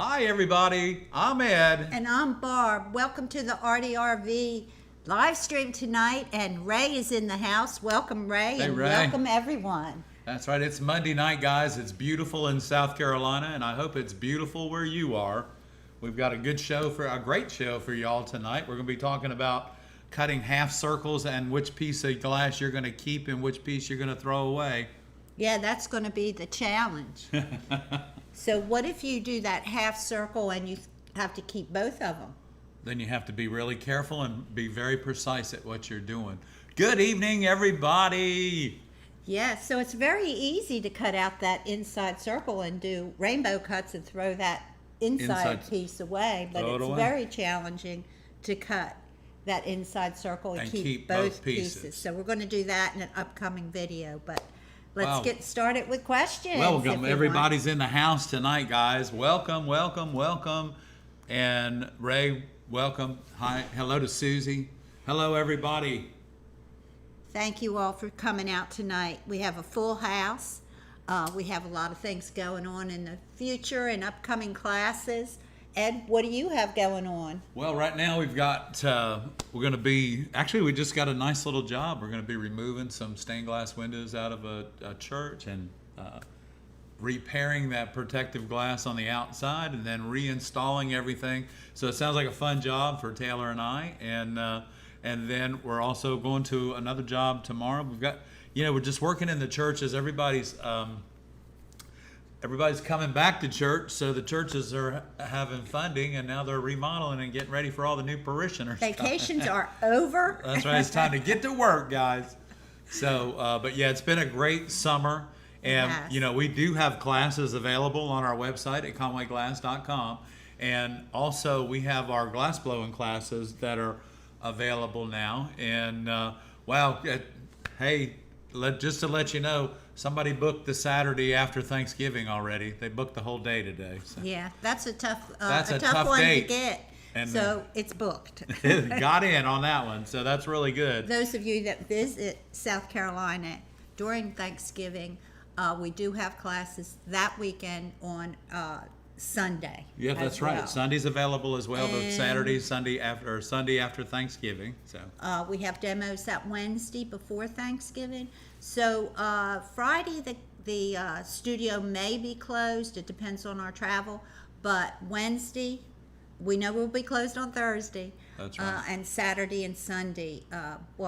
Hi everybody, I'm Ed. And I'm Barb. Welcome to the ARTyRV live stream tonight, and Ray is in the house. Welcome, Ray, Hey, and Ray. welcome everyone. That's right, it's Monday night, guys. It's beautiful in South Carolina, and I hope it's beautiful where you are. We've got a great show for y'all tonight. We're going to be talking about cutting half circles and which piece of glass you're going to keep and which piece you're going to throw away. Yeah, that's going to be the challenge. So what if you do that half circle and you have to keep both of them? Then you have to be really careful and be very precise at what you're doing. Good evening, everybody. Yeah, so it's very easy to cut out that inside circle and do rainbow cuts and throw that inside piece away, but it's very challenging to cut that inside circle and keep both pieces. So we're going to do that in an upcoming video, but let's get started with questions. Welcome. Everybody's in the house tonight, guys. Welcome, welcome, welcome. And Ray, welcome. Hi. Hello to Susie. Hello, everybody. Thank you all for coming out tonight. We have a full house. We have a lot of things going on in the future and upcoming classes. Ed, what do you have going on? Well, right now we've got, we're going to be, actually we just got a nice little job. We're going to be removing some stained glass windows out of a church and repairing that protective glass on the outside and then reinstalling everything. So it sounds like a fun job for Taylor and I. And then we're also going to another job tomorrow. We've got, we're just working in the church as everybody's coming back to church, so the churches are having funding, and now they're remodeling and getting ready for all the new parishioners. Vacations are over. That's right. It's time to get to work, guys. So, but yeah, it's been a great summer, and we do have classes available on our website at conwayglass.com, and also we have our glass blowing classes that are available now. And wow, hey, just to let you know, somebody booked the Saturday after Thanksgiving already. They booked the whole day today. So. Yeah, that's a tough one to get. And so it's booked. Got in on that one, so that's really good. Those of you that visit South Carolina during Thanksgiving, we do have classes that weekend on Sunday. Yeah, that's right. Sunday's available as well, but Sunday after Thanksgiving. So we have demos that Wednesday before Thanksgiving. So Friday the studio may be closed. It depends on our travel. But Wednesday, we know we'll be closed on Thursday. That's right. And Saturday and Sunday.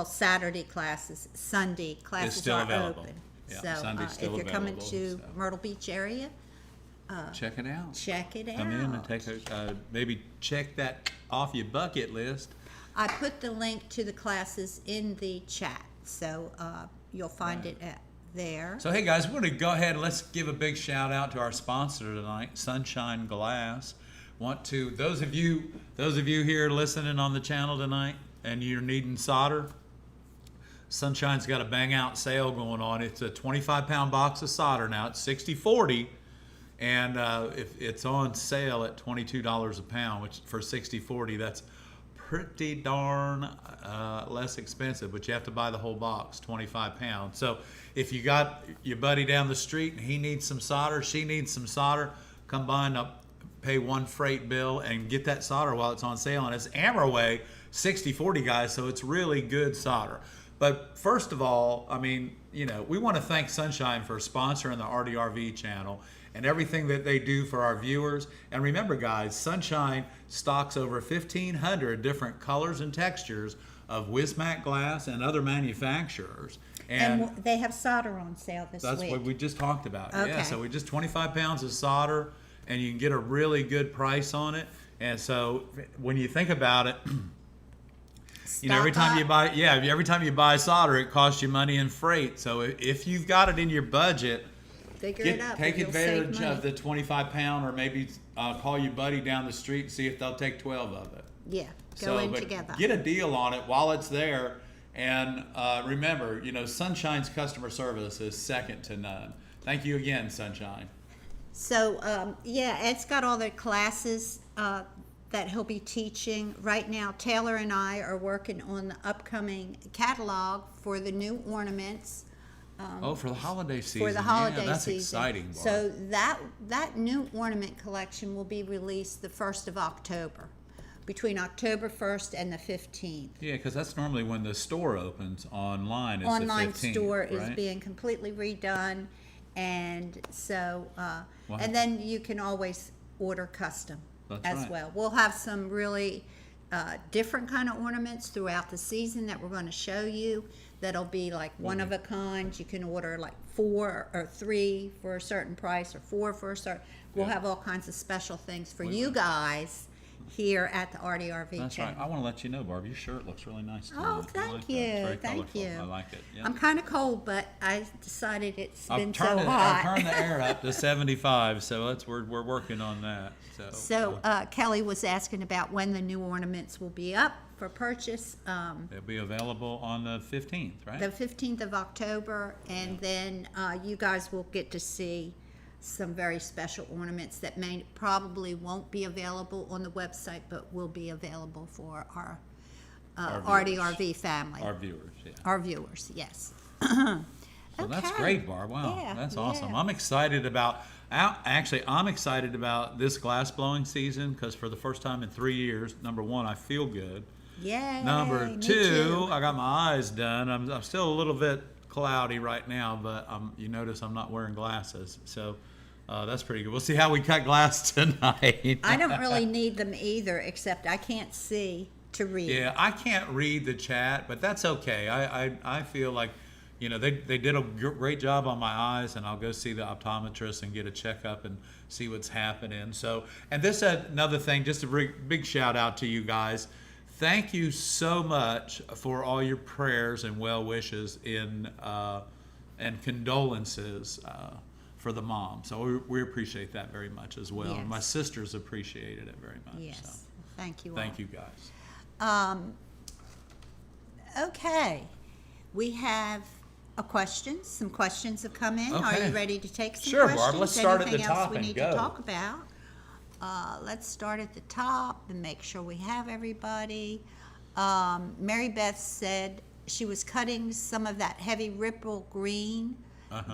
Saturday classes, Sunday classes still are available. open. Yeah, so if you're coming to Myrtle Beach area, check it out. Check it out. Come in and take maybe check that off your bucket list. I put the link to the classes in the chat, so you'll find it there. So hey guys, we're going to go ahead and let's give a big shout out to our sponsor tonight, Sunshine Glass. Those of you here listening on the channel tonight and you're needing solder, Sunshine's got a bang out sale going on. It's a 25-pound box of solder now. It's $60.40. And if it's on sale at $22 a pound, which for $60.40, that's pretty darn less expensive, but you have to buy the whole box, 25 pounds. So if you got your buddy down the street and he needs some solder, she needs some solder, come by and pay one freight bill and get that solder while it's on sale. And it's Amberway, $60.40, guys, so it's really good solder. But first of all, we want to thank Sunshine for sponsoring the ARTyRV channel and everything that they do for our viewers. And remember, guys, Sunshine stocks over 1,500 different colors and textures of Wismac glass and other manufacturers. And they have solder on sale this week. That's what we just talked about. Okay. Yeah, so we just 25 pounds of solder, and you can get a really good price on it. And so when you think about it, every time you buy solder, it costs you money in freight. So if you've got it in your budget, take advantage of the 25-pound, or maybe call your buddy down the street and see if they'll take 12 of it. Yeah, go in together. Get a deal on it while it's there. And remember, Sunshine's customer service is second to none. Thank you again, Sunshine. So, Ed's got all the classes that he'll be teaching. Right now, Taylor and I are working on the upcoming catalog for the new ornaments For the holiday season. For the holiday that's season. Exciting, Barb. So that new ornament collection will be released the 1st of October, between October 1st and the 15th. Yeah, because that's normally when the store opens online. Is Online the 15th, store right? is being completely redone, and so Wow. and then you can always order custom That's as right. well. We'll have some really different kind of ornaments throughout the season that we're going to show you. That'll be like one of a kind. You can order like 4 or 3 for a certain price, or 4 for a certain. We'll Yeah. have all kinds of special things for you guys here at the ARTyRV That's channel. right. I want to let you know, Barb, your shirt looks really nice tonight. Oh, I thank like that. you, It's very thank colorful. you. I like it. Yeah. I'm kind of cold, but I decided it's been I've so turned hot. I've turned the air up to 75, so we're working on that. So Kelly was asking about when the new ornaments will be up for purchase. They'll be available on the 15th, right? The 15th of October, and then you guys will get to see some very special ornaments that probably won't be available on the website, but will be available for our ARTyRV family. Our viewers, yeah. Our viewers, yes. So that's Okay. great, Barb. Wow, Yeah, that's awesome. yeah. I'm excited about. Actually, I'm excited about this glass blowing season because for the first time in 3 years, number one, I feel good. Yay! Number me two, too. I got my eyes done. I'm still a little bit cloudy right now, but you notice I'm not wearing glasses, so that's pretty good. We'll see how we cut glass tonight. I don't really need them either, except I can't see to read. Yeah, I can't read the chat, but that's okay. I feel like, you know, they did a great job on my eyes, and I'll go see the optometrist and get a checkup and see what's happening. So, and this another thing, just a big shout out to you guys. Thank you so much for all your prayers and well wishes and condolences for the mom. So we appreciate that very much as well. Yes. My sisters appreciated it very much. Yes. So. Thank you all. Thank you guys. Okay. We have some questions have come in. Are Okay. you ready to take some Sure, questions? Barb. Let's start at the Anything else top we and need go. to talk about? Let's start at the top and make sure we have everybody. Mary Beth said she was cutting some of that heavy ripple green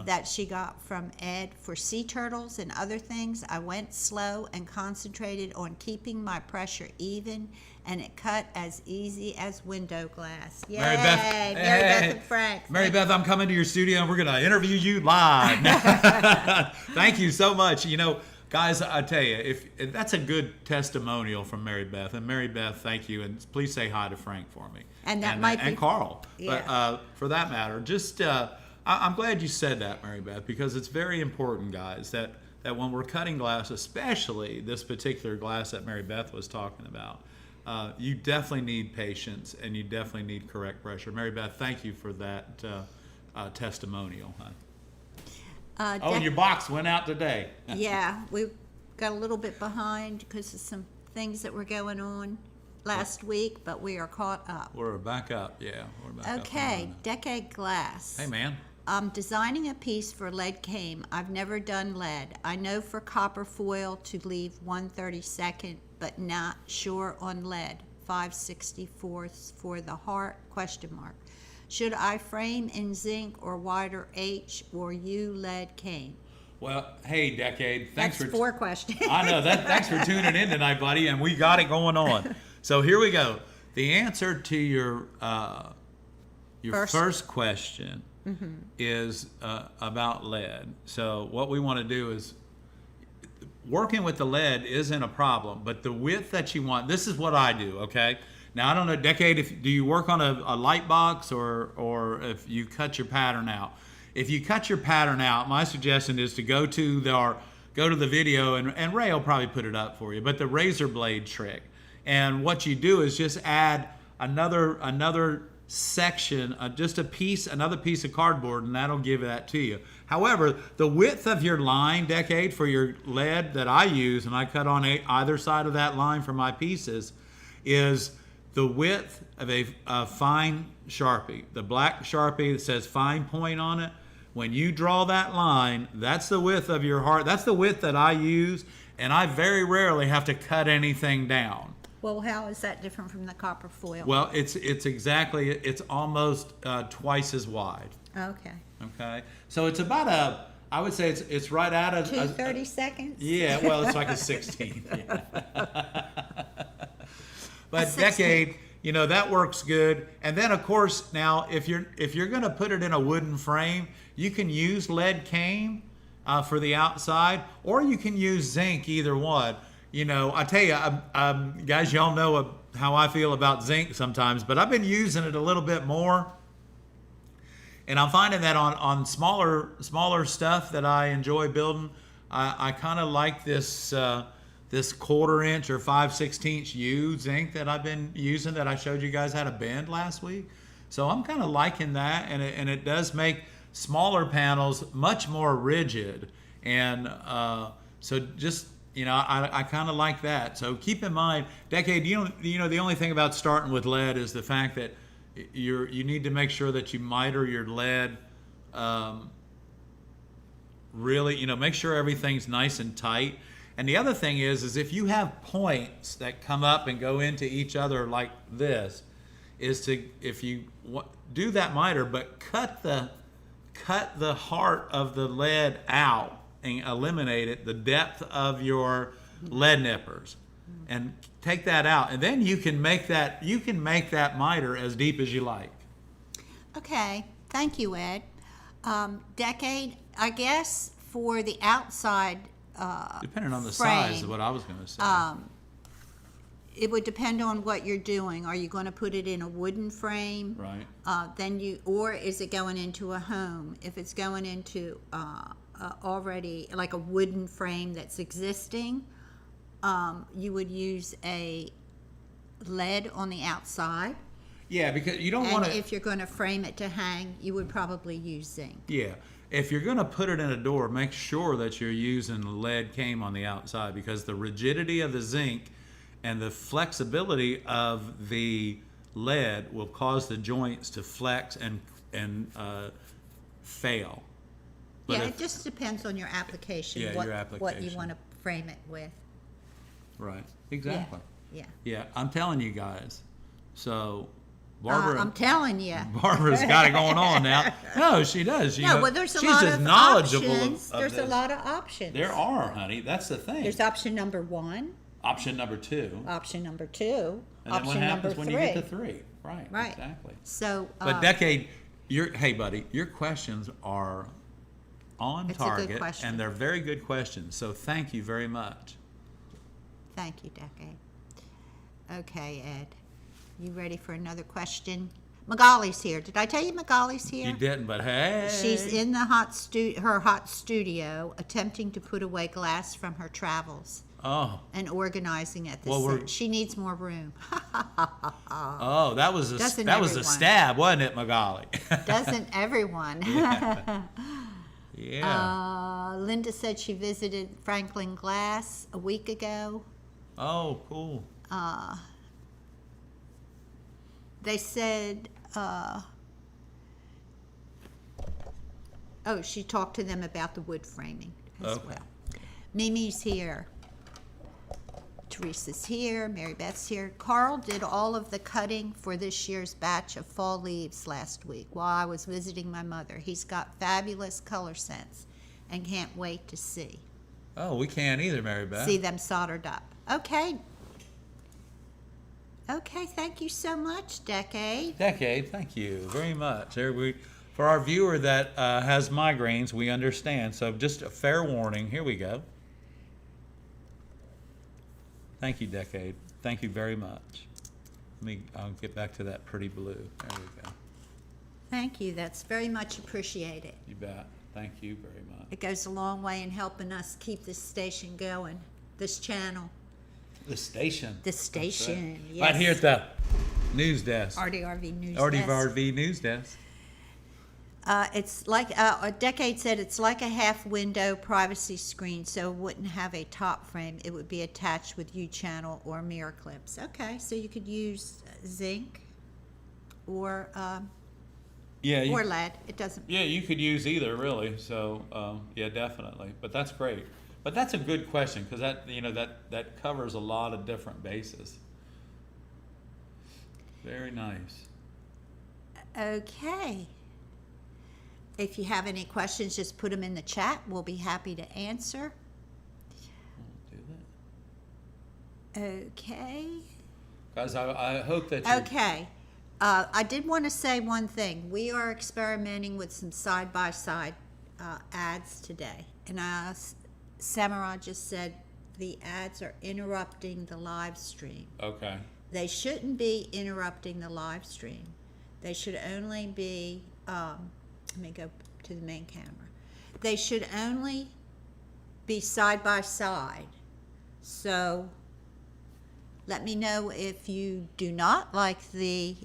that she got from Ed for sea turtles and other things. I went slow and concentrated on keeping my pressure even, and it cut as easy as window glass. Yay! Mary Beth, Mary Beth and Frank. Mary Beth, I'm coming to your studio and we're going to interview you live. Thank you so much. You know, guys, I tell you, if that's a good testimonial from Mary Beth. And Mary Beth, thank you, and please say hi to Frank for me. And that might be- and Carl. Yeah. But for that matter, just I'm glad you said that, Mary Beth, because it's very important, guys, that when we're cutting glass, especially this particular glass that Mary Beth was talking about, you definitely need patience and you definitely need correct pressure. Mary Beth, thank you for that testimonial. And your box went out today. Yeah, we got a little bit behind because of some things that were going on last week, but we are caught up. We're back up, yeah. We're back up. Okay, Decade Glass. Hey, man. I'm designing a piece for lead came. I've never done lead. I know for copper foil to leave 1/32, but not sure on lead. 5/64 for the heart, ? Should I frame in zinc or wider H or U lead came? Well, hey, Decade. Thanks That's for 4 questions. I know that. Thanks for tuning in tonight, buddy, and we got it going on. So here we go. The answer to your first question is about lead. So what we want to do is working with the lead isn't a problem, but the width that you want. This is what I do. Okay. Now I don't know, Decade. Do you work on a light box or if you cut your pattern out? If you cut your pattern out, my suggestion is to go to the video, and Ray will probably put it up for you, but the razor blade trick. And what you do is just add another section, another piece of cardboard, and that'll give that to you. However, the width of your line, Decade, for your lead that I use, and I cut on either side of that line for my pieces, is the width of a fine Sharpie. The black Sharpie that says fine point on it. When you draw that line, that's the width of your heart. That's the width that I use, and I very rarely have to cut anything down. Well, how is that different from the copper foil? Well, it's almost twice as wide. Okay. Okay, so it's about I would say it's right out of 2 30-seconds. Yeah, well, it's like a 16. Yeah. But 16. Decade, that works good. And then of course now if you're going to put it in a wooden frame, you can use lead cane for the outside, or you can use zinc. Either one. I tell you, guys, y'all know how I feel about zinc sometimes, but I've been using it a little bit more. And I'm finding that on smaller stuff that I enjoy building, I kind of like this 1/4 inch or 5/16 U zinc that I've been using, that I showed you guys how to bend last week. So I'm kind of liking that, and it does make smaller panels much more rigid. And so just I kind of like that. So keep in mind, Decade. The only thing about starting with lead is the fact that you need to make sure that you miter your lead really, make sure everything's nice and tight. And the other thing is if you have points that come up and go into each other like this, if you do that miter, but cut the heart of the lead out and eliminate it, the depth of your lead nippers, and take that out, and then you can make that miter as deep as you like. Okay, thank you, Ed. Decade, I guess for the outside Depending on the frame, size is what I was going to say. it would depend on what you're doing. Are you going to put it in a wooden frame? Right. Or is it going into a home? If it's going into already like a wooden frame that's existing, you would use a lead on the outside. Yeah, because you don't want to. And if you're going to frame it to hang, you would probably use zinc. Yeah, if you're going to put it in a door, make sure that you're using lead cane on the outside, because the rigidity of the zinc and the flexibility of the lead will cause the joints to flex and fail. But It just depends on your application. Yeah, what, your What you application. want to frame it with. Right, exactly. Yeah. Yeah, I'm telling you guys. So, Barbara, I'm telling you. Barbara's got it going on now. No, she does. Well, there's a she's lot as of knowledgeable options. of There's this. a lot of options. There are, honey. That's the thing. There's option number 1, Option number 2. option number 2, And then option what happens number when 3. you get to 3? Right. Right. Exactly. So, But Decade, hey buddy, your questions are on It's a good target, question. and they're very good questions. So thank you very much. thank you, Decade. Okay, Ed. You ready for another question? Magali's here. Did I tell you Magali's here? You didn't, but hey. She's in the her hot studio attempting to put away glass from her travels Oh. and organizing it. Well, She needs more room. Oh, that was a Doesn't a stab, wasn't it, Magali? Doesn't everyone? Yeah. Linda said she visited Franklin Glass a week ago. Oh, cool. They said, she talked to them about the wood framing as Okay. well. Mimi's here. Teresa's here. Mary Beth's here. Carl did all of the cutting for this year's batch of fall leaves last week while I was visiting my mother. He's got fabulous color sense and can't wait to see. Oh, we can't either, Mary Beth. See them soldered up. Okay. Okay, thank you so much, Decade. Decade, thank you very much. For our viewer that has migraines, we understand. So just a fair warning. Here we go. Thank you, Decade. Thank you very much. I'll get back to that pretty blue. There we go. Thank you. That's very much appreciated. You bet. Thank you very much. It goes a long way in helping us keep this station going, this channel. The station. The station, Right. yes. Right here at the news desk. ARTyRV News Desk. ARTyRV news desk. It's like, a Decade said it's like a half window privacy screen, so it wouldn't have a top frame. It would be attached with U-channel or mirror clips. Okay, so you could use zinc or lead. It doesn't. Yeah, you could use either, really. So, yeah, definitely. But that's great. But that's a good question, because that covers a lot of different bases. Very nice. Okay. If you have any questions, just put them in the chat. We'll be happy to answer. I'll do that. Okay. Guys, I hope that you... Okay. I did want to say one thing. We are experimenting with some side-by-side ads today. And Samurai just said the ads are interrupting the live stream. Okay. They shouldn't be interrupting the live stream. They should only be, let me go to the main camera. They should only be side by side. So let me know if you do not like the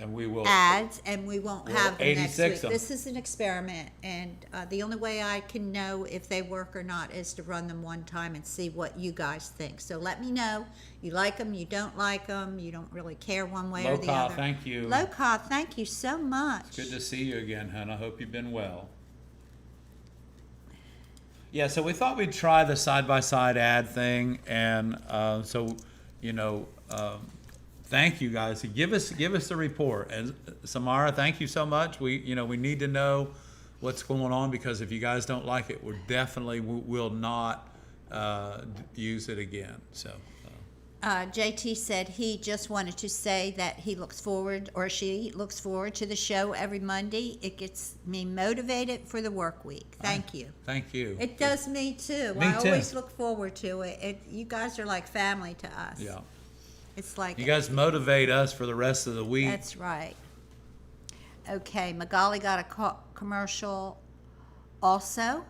and we will ads, and we won't have them next week. them. This is an experiment, and the only way I can know if they work or not is to run them one time and see what you guys think. So let me know. You like them, you don't like them, you don't really care one way or the other. Thank you. Loka, thank you so much. It's good to see you again, hon. I hope you've been well. Yeah, so we thought we'd try the side-by-side ad thing, and so, you know, thank you guys. Give us the report. And Samara, thank you so much. We need to know what's going on, because if you guys don't like it, will not use it again. So. JT said he just wanted to say that he looks forward, or she looks forward to the show every Monday. It gets me motivated for the work week. Thank you. Thank you. It does me too. Me too. Always look forward to it. You guys are like family to us. Yeah. It's like you guys motivate us for the rest of the week. That's right. Okay, Magali got a commercial also.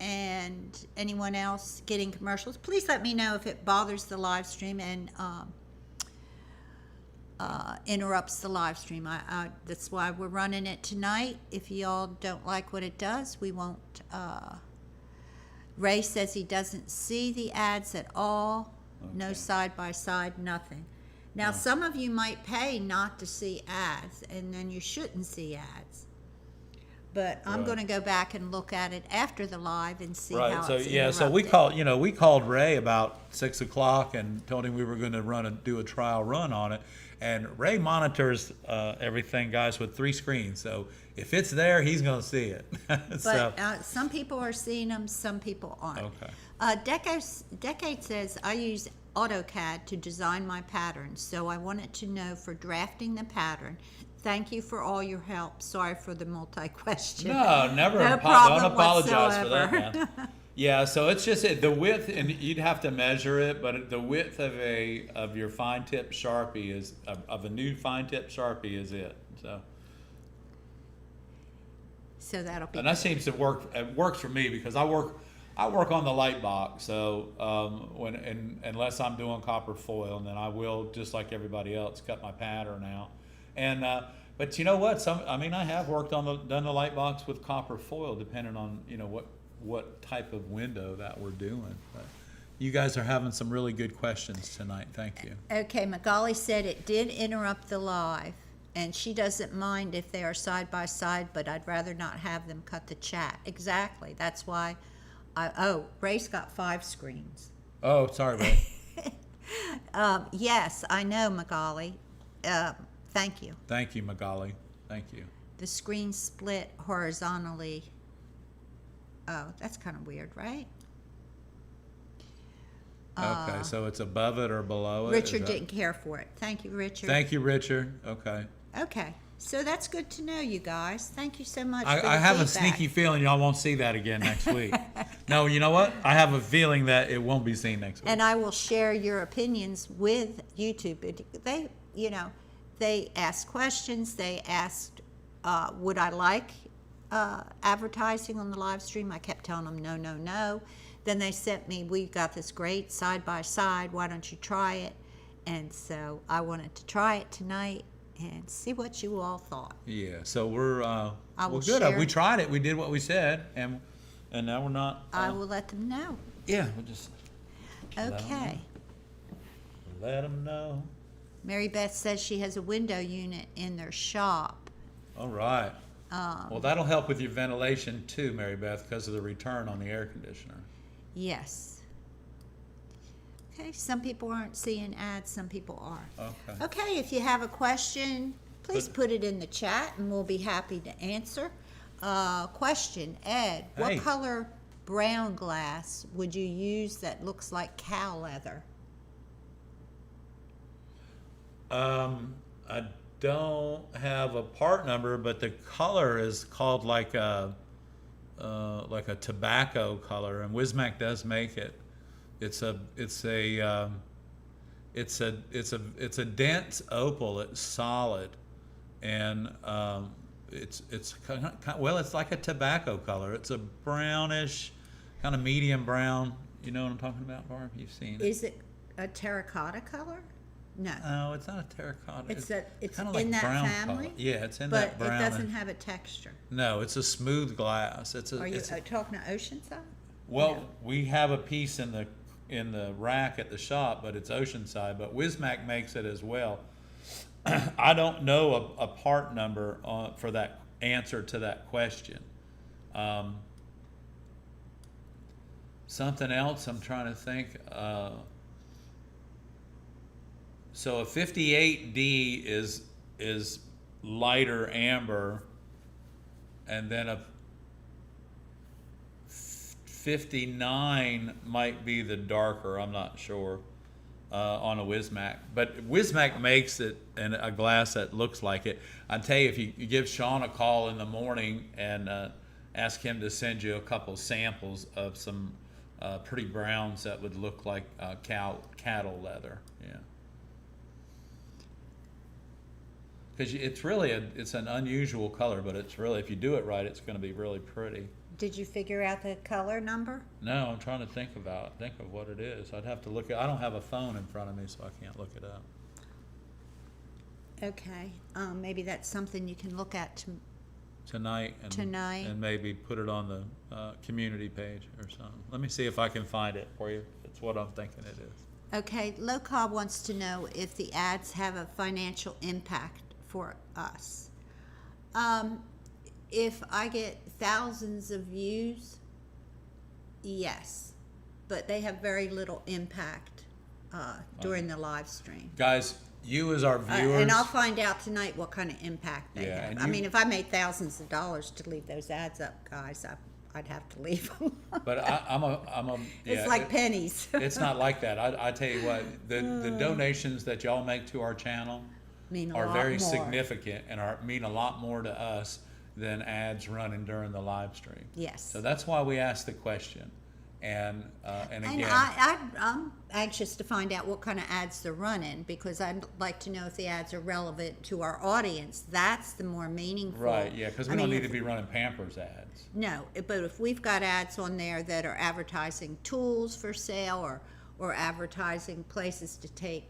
And anyone else getting commercials, please let me know if it bothers the live stream and interrupts the live stream. That's why we're running it tonight. If y'all don't like what it does, we won't. Ray says he doesn't see the ads at all. Okay. No side by side, nothing. Now, some of you might pay not to see ads, and then you shouldn't see ads. But I'm going to go back and look at it after the live and see how it's interrupted. So we called Ray about 6 o'clock and told him we were going to do a trial run on it. And Ray monitors everything, guys, with 3 screens. So if it's there, he's going to see it. But some people are seeing them, some people aren't. Okay. Decade says, I use AutoCAD to design my patterns, so I wanted to know for drafting the pattern. Thank you for all your help. Sorry for the multi-question. No, never. No problem don't apologize whatsoever. for that, man. Yeah, so it's just the width, and you'd have to measure it, but the width of your fine tip Sharpie of a new fine tip Sharpie is it. So that'll be. And that seems to work. It works for me because I work on the light box. So unless I'm doing copper foil, and then I will, just like everybody else, cut my pattern out. And but you know what? I have worked done the light box with copper foil, depending on what type of window that we're doing. But you guys are having some really good questions tonight. Thank you. Okay, Magali said it did interrupt the live, and she doesn't mind if they are side by side, but I'd rather not have them cut the chat. Exactly. That's why. Ray's got 5 screens. Oh, sorry, Ray. Yes, I know, Magali. Thank you. Thank you, Magali. Thank you. The screen split horizontally. Oh, that's kind of weird, right? Okay, so it's above it or below it? Richard didn't care for it. Thank you, Richard. Thank you, Richard. Okay. Okay, so that's good to know, you guys. Thank you so much for I the have feedback. a sneaky feeling y'all won't see that again next week. No, you know what? I have a feeling that it won't be seen next week. And I will share your opinions with YouTube. They asked questions. They asked, would I like advertising on the live stream? I kept telling them no, no, no. Then they sent me, we got this great side by side. Why don't you try it? And so I wanted to try it tonight and see what you all thought. Yeah, so we're good. Share. We tried it. We did what we said, and now we're not. I will let them know. Yeah, we'll just. Okay. Let them know. Mary Beth says she has a window unit in their shop. All right. Well, that'll help with your ventilation too, Mary Beth, because of the return on the air conditioner. Yes. Okay, some people aren't seeing ads, some people are. Okay. Okay, if you have a question, please put it in the chat and we'll be happy to answer. Question, Ed, what Hey. color brown glass would you use that looks like cow leather? I don't have a part number, but the color is called like a tobacco color, and Wismac does make it. It's a dense opal. It's solid, and it's well, it's like a tobacco color. It's a brownish, kind of medium brown. You know what I'm talking about, Barb? You've seen it. Is it a terracotta color? No. No, it's not a terracotta. It's kind of in like that brown family? color. Yeah, it's in But that brown. it doesn't have a texture. No, it's a smooth glass. Are you talking to Oceanside? Well, No. we have a piece in the rack at the shop, but it's Oceanside. But Wismac makes it as well. I don't know a part number for that answer to that question. Something else I'm trying to think. So a 58D is lighter amber, and then a 59 might be the darker. I'm not sure on a Wismac, but Wismac makes it in a glass that looks like it. I tell you, if you give Sean a call in the morning and ask him to send you a couple samples of some pretty browns that would look like cattle leather, yeah. Because it's an unusual color, but it's really, if you do it right, it's going to be really pretty. Did you figure out the color number? No, I'm trying to think of what it is. I'd have to look I don't have a phone in front of me, so I can't look it up. Okay, maybe that's something you can look at Tonight. And maybe put it on the community page or something. Let me see if I can find it for you. It's what I'm thinking it is. Okay, Low Cobb wants to know if the ads have a financial impact for us. If I get thousands of views, yes, but they have very little impact during the live stream. Guys, you as our viewers. And I'll find out tonight what kind of impact they have. and I mean, if I made thousands of dollars to leave those ads up, guys, I'd have to leave them. But It's like pennies. It's not like that. I tell you what, the donations that y'all make to our channel are very significant and mean a lot more to us than ads running during the live stream. Yes. So that's why we asked the question. And again, I'm anxious to find out what kind of ads they're running, because I'd like to know if the ads are relevant to our audience. That's the more meaningful. right, yeah, because we don't need to be running Pampers ads. No, but if we've got ads on there that are advertising tools for sale or advertising places to take,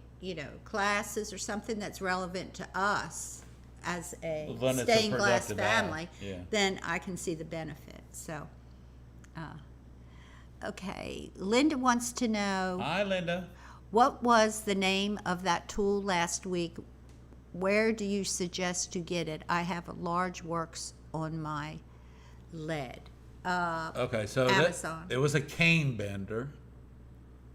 classes or something that's relevant to us as a stained glass family, then I can see the benefit. So, okay. Linda wants to know. Hi, Linda. What was the name of that tool last week? Where do you suggest to get it? I have a large works on my lead. Okay, so Amazon. It was a cane bender,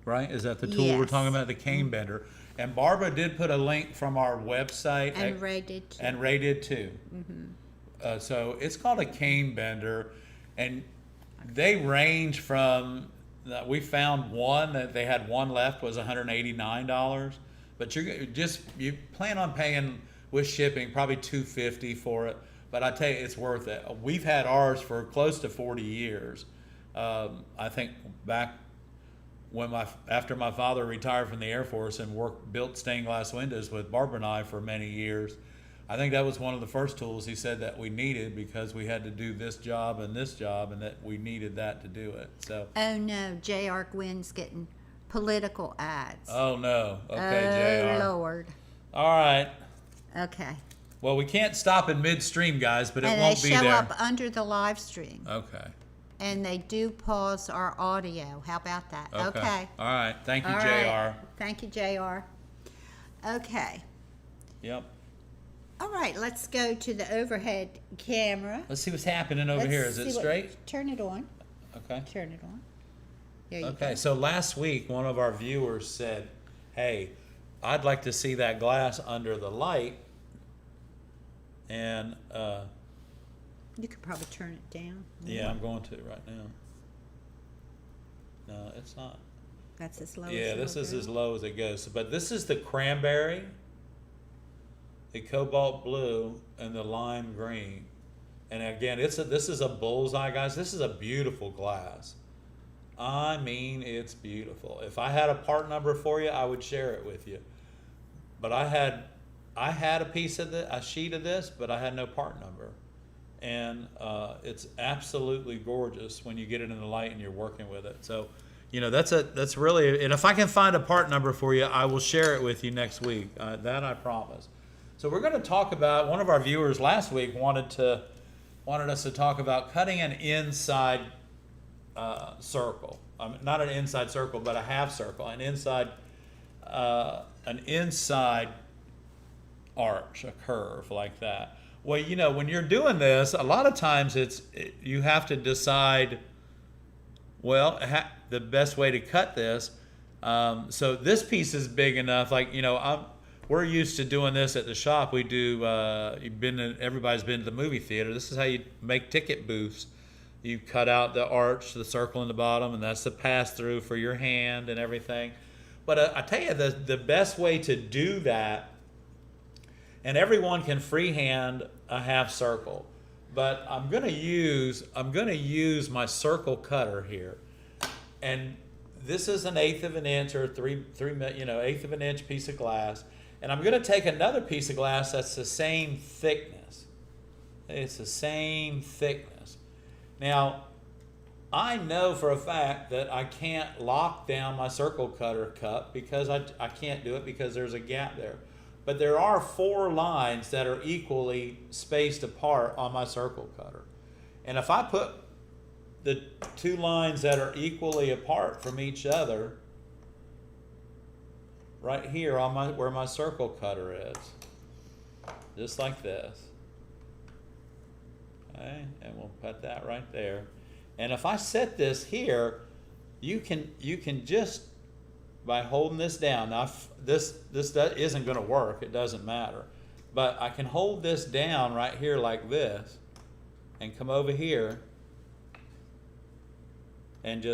right? Is that the tool we're talking about? The cane bender. And Barbara did put a link from our website. And Ray did too. And Ray did too. Mm-hmm. So it's called a cane bender, and they range from. We found one that they had one left was $189, but you plan on paying with shipping probably $250 for it. But I tell you, it's worth it. We've had ours for close to 40 years. I think back when after my father retired from the Air Force and built stained glass windows with Barbara and I for many years, I think that was one of the first tools he said that we needed, because we had to do this job, and that we needed that to do it. So. Oh no, J.R. Gwynn's getting political ads. Oh no. Okay, oh, J.R. Lord. All right. Okay. Well, we can't stop in midstream, guys, but it won't be there. And they show up under the live stream. Okay. And they do pause our audio. How about that? Okay. All right. Thank you, All JR. right. Thank you, JR. Okay. Yep. All right, let's go to the overhead camera. Let's see what's happening over here. Is it straight? Turn it on. Okay. Turn it on. There you Okay, go. so last week, one of our viewers said, hey, I'd like to see that glass under the light. And, You could probably turn it down. yeah, I'm going to right now. No, it's not. That's as low as Yeah, it'll this is go. as low as it goes. But this is the cranberry, the cobalt blue, and the lime green. And again, this is a bullseye, guys. This is a beautiful glass. I mean, it's beautiful. If I had a part number for you, I would share it with you. But I had a sheet of this, but I had no part number. And it's absolutely gorgeous when you get it in the light and you're working with it. So, you know, that's really, and if I can find a part number for you, I will share it with you next week. That I promise. So we're going to talk about, one of our viewers last week wanted us to talk about cutting an inside circle. Not an inside circle, but a half circle. An inside arch, a curve like that. Well, you know, when you're doing this, a lot of times you have to decide, well, the best way to cut this. So this piece is big enough, like, you know, we're used to doing this at the shop. We do, everybody's been to the movie theater. This is how you make ticket booths. You cut out the arch, the circle in the bottom, and that's the pass-through for your hand and everything. But I tell you, the best way to do that, and everyone can freehand a half circle, but I'm gonna use my circle cutter here, and this is an 1/8 of an inch or 1/8 of an inch piece of glass, and I'm gonna take another piece of glass that's the same thickness. It's the same thickness. Now, I know for a fact that I can't lock down my circle cutter cup because I can't do it because there's a gap there. But there are 4 lines that are equally spaced apart on my circle cutter. And if I put the 2 lines that are equally apart from each other right here on where my circle cutter is, just like this. Okay, and we'll put that right there. And if I set this here, you can just, by holding this down, now this isn't going to work, it doesn't matter, but I can hold this down right here like this and come over here and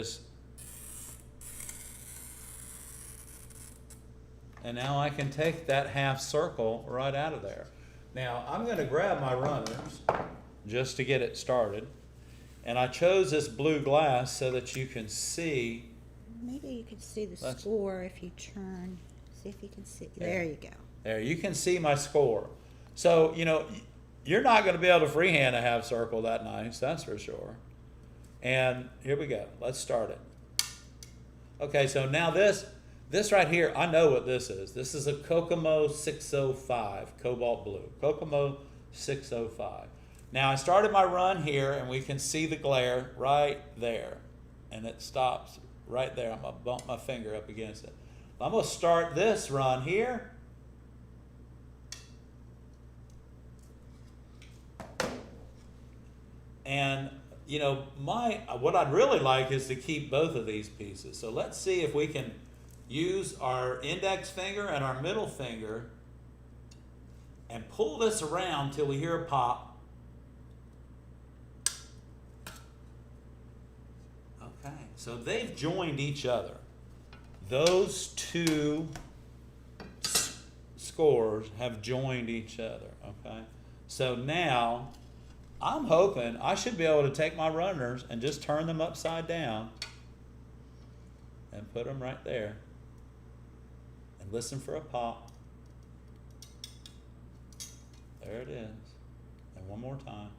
and now I can take that half circle right out of there. Now I'm going to grab my runners just to get it started, and I chose this blue glass so that you can see. Maybe you can see the score if you turn. See if you can see. Yeah. There you go. There, you can see my score. So, you know, you're not going to be able to freehand a half circle that nice, that's for sure. And here we go. Let's start it. Okay, so now this right here, I know what this is. This is a Kokomo 605, cobalt blue. Kokomo 605. Now, I started my run here, and we can see the glare right there. And it stops right there. I'm going to bump my finger up against it. I'm going to start this run here. And, you know, what I'd really like is to keep both of these pieces. So let's see if we can use our index finger and our middle finger and pull this around till we hear a pop. Okay, so they've joined each other. Those 2 scores have joined each other, okay? So now, I'm hoping I should be able to take my runners and just turn them upside down and put them right there and listen for a pop. There it is. And one more time.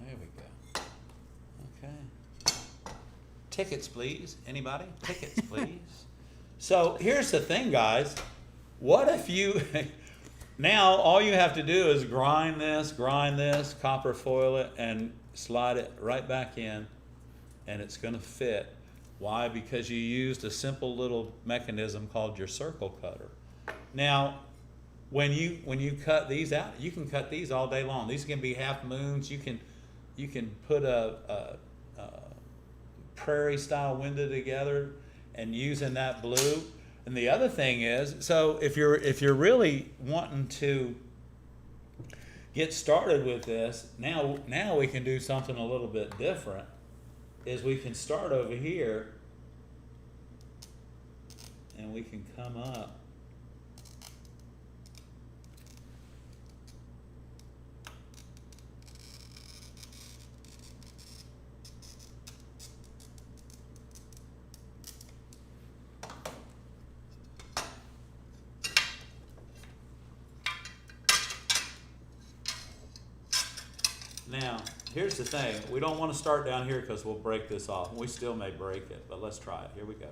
There we go. Okay. Tickets, please. Anybody? Tickets, please. So here's the thing, guys. What if you, now all you have to do is grind this, copper foil it, and slide it right back in, and it's going to fit. Why? Because you used a simple little mechanism called your circle cutter. Now, when you cut these out, you can cut these all day long. These can be half moons. You can put a prairie style window together and using that blue. And the other thing is, so if you're really wanting to get started with this, now we can do something a little bit different. Is we can start over here and we can come up. Now, here's the thing. We don't want to start down here because we'll break this off. We still may break it, but let's try it. Here we go.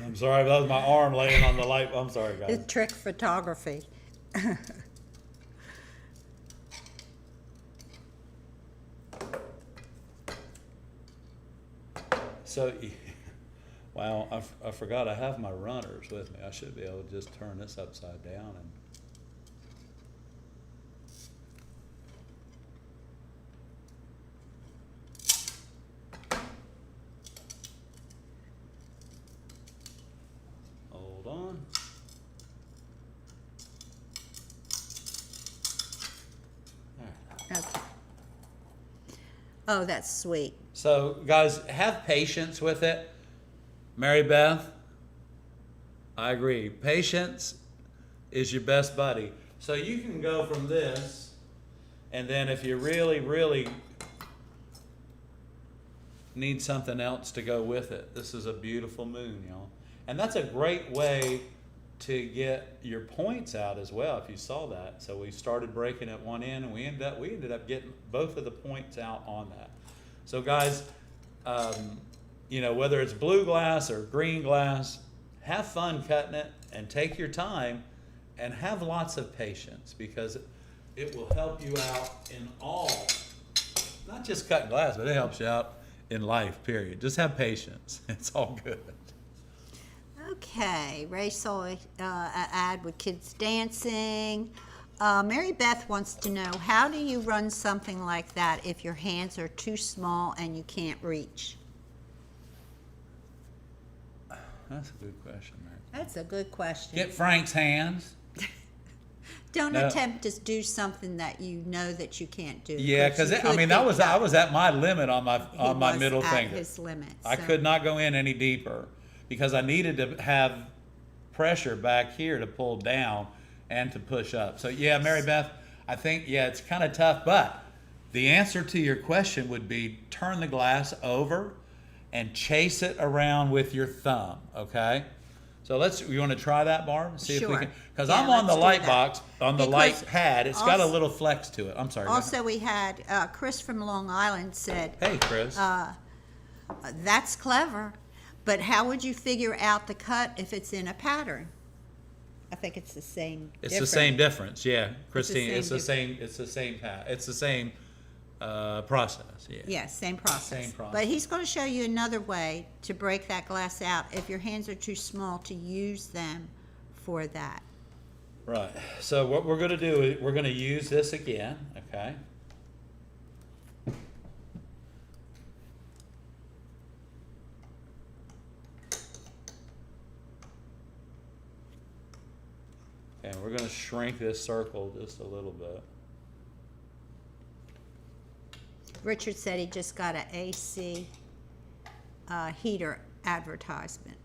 I'm sorry, that was my arm laying on the light. I'm sorry, guys. It's trick photography. So, wow, I forgot I have my runners with me. I should be able to just turn this upside down and. Hold on. Okay. Oh, that's sweet. So, guys, have patience with it. Mary Beth, I agree. Patience is your best buddy. So you can go from this, and then if you really, really need something else to go with it, this is a beautiful moon, y'all. And that's a great way to get your points out as well, if you saw that. So we started breaking at one end, and we ended up getting both of the points out on that. So guys, you know, whether it's blue glass or green glass, have fun cutting it and take your time and have lots of patience, because it will help you out in all, not just cutting glass, but it helps you out in life, period. Just have patience. It's all good. Okay, Ray saw an ad with kids dancing. Mary Beth wants to know, how do you run something like that if your hands are too small and you can't reach? That's a good question, Mary. That's a good question. Get Frank's hands. Don't attempt to do something that you know that you can't do. Yeah, because I mean I was at my limit on my middle finger. His limit. I could not go in any deeper because I needed to have pressure back here to pull down and to push up. So yeah, Mary Beth, I think it's kind of tough, but the answer to your question would be turn the glass over and chase it around with your thumb. Okay. So you want to try that, Barb? See if we can, because I'm on the light box, on the light pad. It's got a little flex to it. I'm sorry. Also, we had Chris from Long Island said, "Hey, Chris, that's clever, but how would you figure out the cut if it's in a pattern?" I think it's the same. It's the same difference, yeah, Christine. It's the same. It's the same path. It's the same process. Yeah. Yeah, same process. Same process. But he's going to show you another way to break that glass out if your hands are too small to use them for that. Right. So what we're going to do is we're going to use this again. Okay. And we're going to shrink this circle just a little bit. Richard said he just got an AC heater advertisement.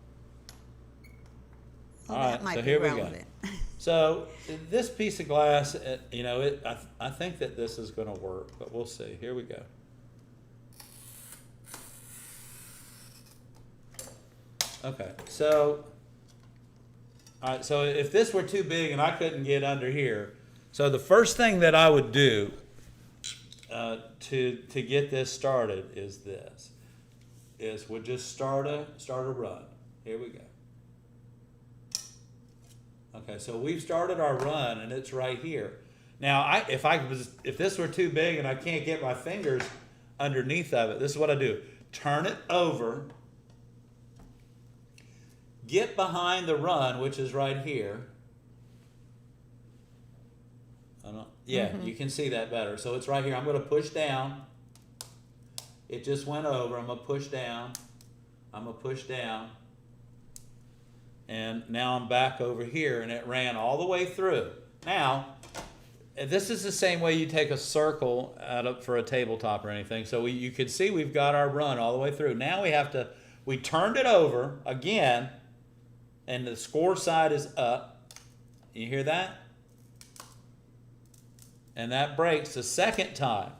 Well, All that right, might so be here relevant. we go. So this piece of glass, you know, I think that this is going to work, but we'll see. Here we go. Okay, so, all right, so if this were too big and I couldn't get under here, so the first thing that I would do to get this started is this, we'll just start a run. Here we go. Okay, so we've started our run and it's right here. Now, if this were too big and I can't get my fingers underneath of it, this is what I do. Turn it over, get behind the run, which is right here. You can see that better. So it's right here. I'm going to push down. It just went over. I'm going to push down. I'm going to push down. And now I'm back over here, and it ran all the way through. Now, this is the same way you take a circle for a tabletop or anything. So you can see we've got our run all the way through. Now we turned it over again, and the score side is up. You hear that? And that breaks the second time.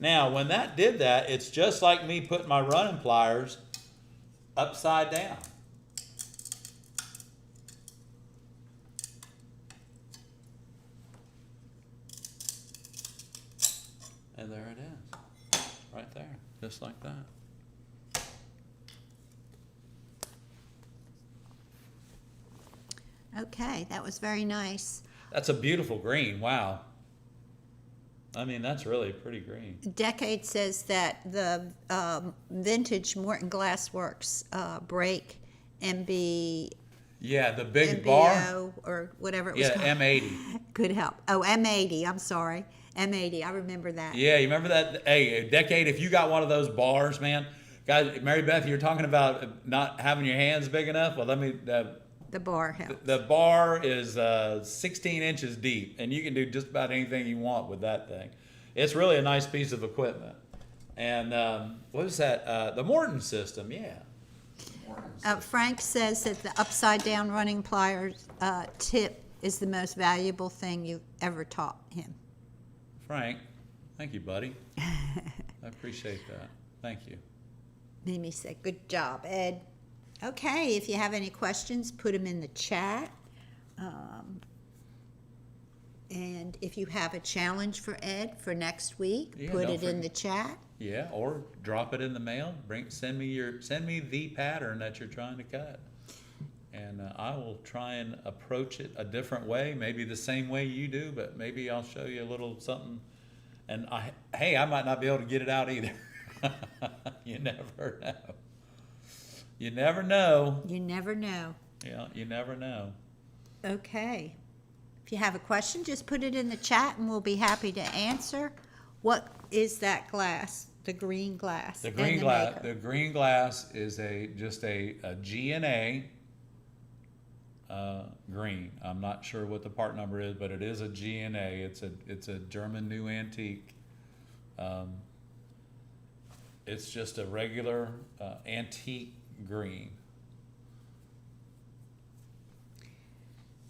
Now, when that did that, it's just like me putting my running pliers upside down. And there it is, right there, just like that. Okay, that was very nice. That's a beautiful green, wow. I mean, that's really pretty green. Decade says that the vintage Morton Glass Works brake MB. Yeah, the big MBO bar. Or whatever it was called. M80. Could help. Oh, M80, I'm sorry. M80, I remember that. Yeah, you remember that? Hey, Decade, if you got one of those bars, man. Guys, Mary Beth, you're talking about not having your hands big enough? Well, the bar helps. The bar is 16 inches deep, and you can do just about anything you want with that thing. It's really a nice piece of equipment. And what was that? The Morton system, yeah. Frank says that the upside-down running pliers tip is the most valuable thing you've ever taught him. Frank, thank you, buddy. I appreciate that. Thank you. Mimi said, good job, Ed. Okay, if you have any questions, put them in the chat. And if you have a challenge for Ed for next week, put it in the chat. Yeah, or drop it in the mail. Send me the pattern that you're trying to cut, and I will try and approach it a different way. Maybe the same way you do, but maybe I'll show you a little something. And I might not be able to get it out either. You never know. You never know. You never know. Yeah, you never know. Okay. If you have a question, just put it in the chat and we'll be happy to answer. What is that glass? The green glass. The green glass. The green glass is just a G&A green. I'm not sure what the part number is, but it is a G&A. It's a German new antique. It's just a regular antique green.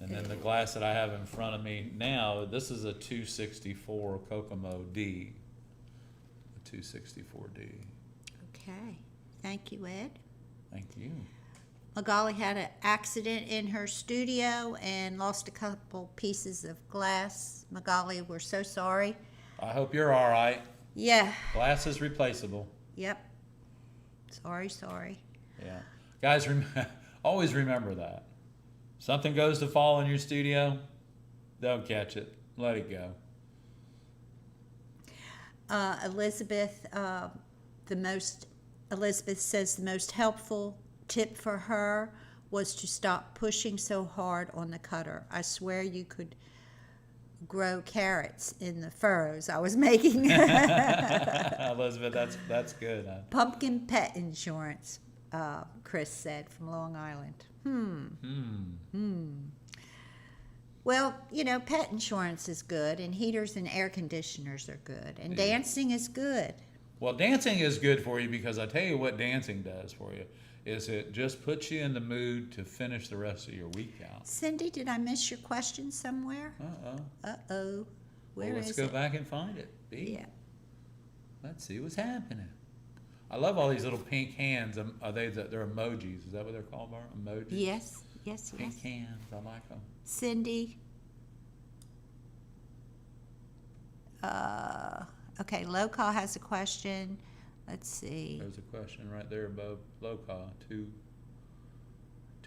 And then the glass that I have in front of me now, this is a 264 Kokomo D. A 264D. Okay. Thank you, Ed. Thank you. Magali had an accident in her studio and lost a couple pieces of glass. Magali, we're so sorry. I hope you're all right. Yeah. Glass is replaceable. Yep. Sorry. Yeah. Guys, always remember that. Something goes to fall in your studio, don't catch it. Let it go. Elizabeth says the most helpful tip for her was to stop pushing so hard on the cutter. I swear you could grow carrots in the furrows I was making. Elizabeth, that's good. Huh? Pumpkin pet insurance, Chris said from Long Island. Well, pet insurance is good, and heaters and air conditioners are good, and dancing is good. Well, dancing is good for you because I tell you what dancing does for you is it just puts you in the mood to finish the rest of your week out. Cindy, did I miss your question somewhere? Uh-oh. Where is it? Let's go back and find it. Yeah. Let's see what's happening. I love all these little pink hands. Are they're emojis? Is that what they're called, Barb? Emojis? Yes. Pink hands. I like them. Cindy. Okay, Local has a question. Let's see. There's a question right there above Local. Two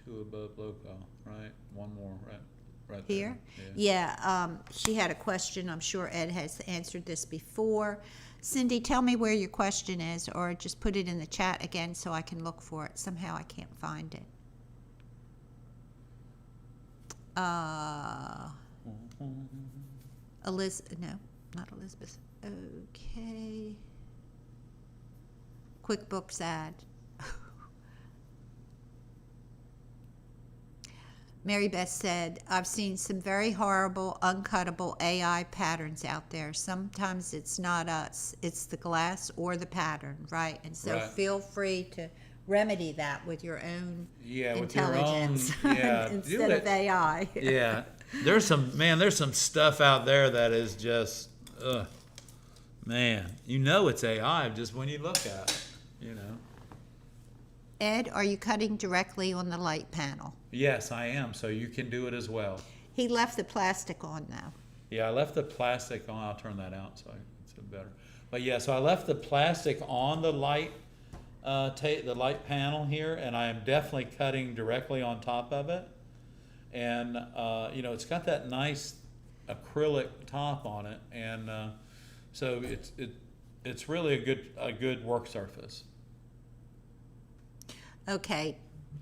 above Local, right? One more, right Here? there. Yeah, she had a question. I'm sure Ed has answered this before. Cindy, tell me where your question is, or just put it in the chat again so I can look for it. Somehow I can't find it. Elizabeth, no, not Elizabeth. Okay. QuickBooks ad. Mary Beth said, I've seen some very horrible, uncuttable AI patterns out there. Sometimes it's not us, it's the glass or the pattern, right? And so feel free to remedy that with your own intelligence instead of AI. Yeah. There's some stuff out there that is just, man, it's AI just when you look at it, Ed, are you cutting directly on the light panel? Yes, I am. So you can do it as well. He left the plastic on now. Yeah, I left the plastic on. I'll turn that out so it's better. But yeah, so I left the plastic on the light, the light panel here, and I am definitely cutting directly on top of it. And it's got that nice acrylic top on it, and so it's really a good work surface. Okay,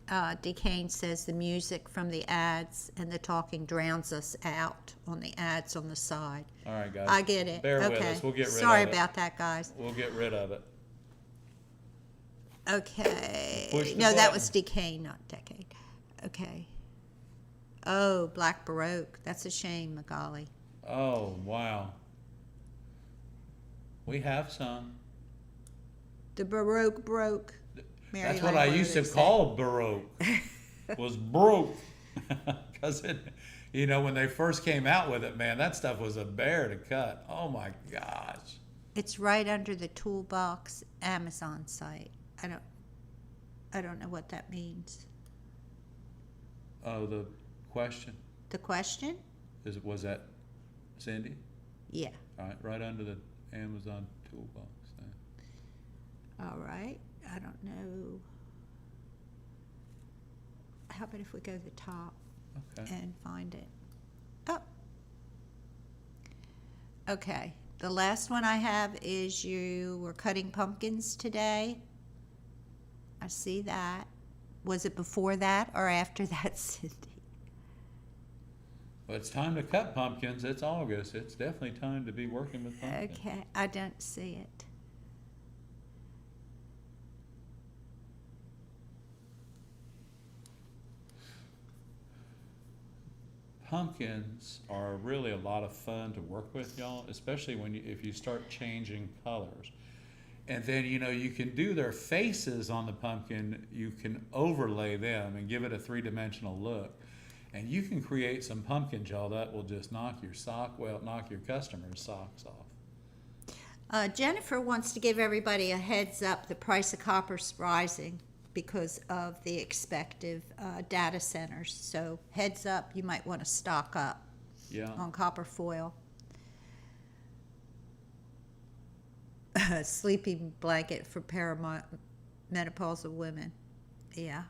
DeCane says the music from the ads and the talking drowns us out on the ads on the side. All right, guys. I get it. Bear with us. We'll get rid of it. Sorry about that, guys. We'll get rid of it. Okay. No, that was DeCane, not Decade. Okay. Oh, Black Baroque. That's a shame, Magali. Oh, wow. We have some. The Baroque broke. That's what I used to call Baroque, was broke. Because when they first came out with it, man, that stuff was a bear to cut. Oh my gosh. It's right under the Toolbox Amazon site. I don't know what that means. Oh, the question? The question? Was that Cindy? Yeah. All right, right under the Amazon Toolbox thing. All right. I don't know. How about if we go to the top and find it? Oh. Okay. The last one I have is you were cutting pumpkins today. I see that. Was it before that or after that, Cindy? Well, it's time to cut pumpkins. It's August. It's definitely time to be working with pumpkins. Okay. I don't see it. Pumpkins are really a lot of fun to work with, y'all, especially if you start changing colors. And then, you can do their faces on the pumpkin. You can overlay them and give it a three-dimensional look. And you can create some pumpkins, y'all, that will just knock your customers' socks off. Jennifer wants to give everybody a heads up. The price of copper's rising because of the expected data centers. So heads up, you might want to stock up on copper foil. Sleeping blanket for perimenopausal women. Yeah.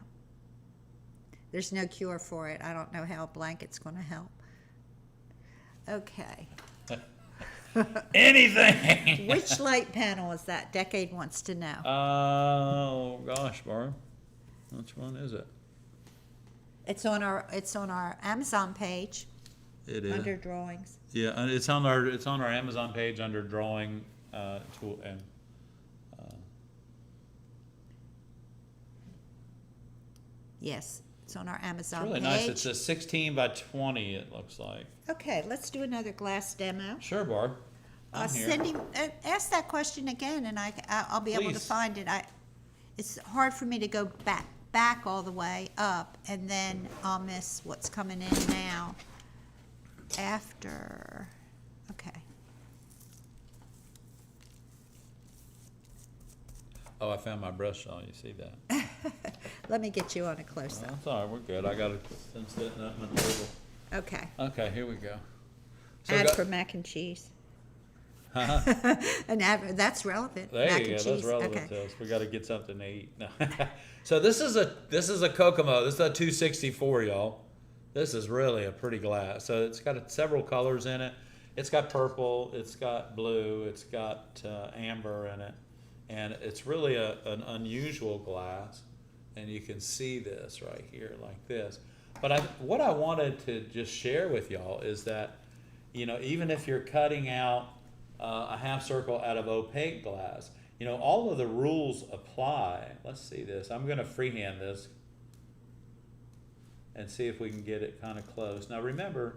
There's no cure for it. I don't know how a blanket's going to help. Okay. Anything. Which light panel is that? Decade wants to know. Oh gosh, Barb. Which one is it? It's on our Amazon page. It is under drawings. Yeah, and it's on our Amazon page under drawing tool and. Yes, it's on our Amazon It's really page. nice. It's a 16 by 20. It looks like. Okay, let's do another glass demo. Sure, Barb. I'm here. Cindy, ask that question again, and I'll be able to Please. find it. It's hard for me to go back all the way up, and then I'll miss what's coming in now. After, okay. Oh, I found my brush saw. You see that? Let me get you on a close-up. That's all right. We're good. I got it sitting up on the table. Okay. Okay, here we go. Ad for mac and cheese. Huh? An ad, that's relevant. There mac you go. and That's cheese. relevant Okay. to us. We got to get something to eat. No. So this is a Kokomo. This is a 264, y'all. This is really a pretty glass. So it's got several colors in it. It's got purple. It's got blue. It's got amber in it, and it's really an unusual glass. And you can see this right here like this. But what I wanted to just share with y'all is that, you know, even if you're cutting out a half circle out of opaque glass, you know, all of the rules apply. Let's see this. I'm going to freehand this and see if we can get it kind of close. Now remember,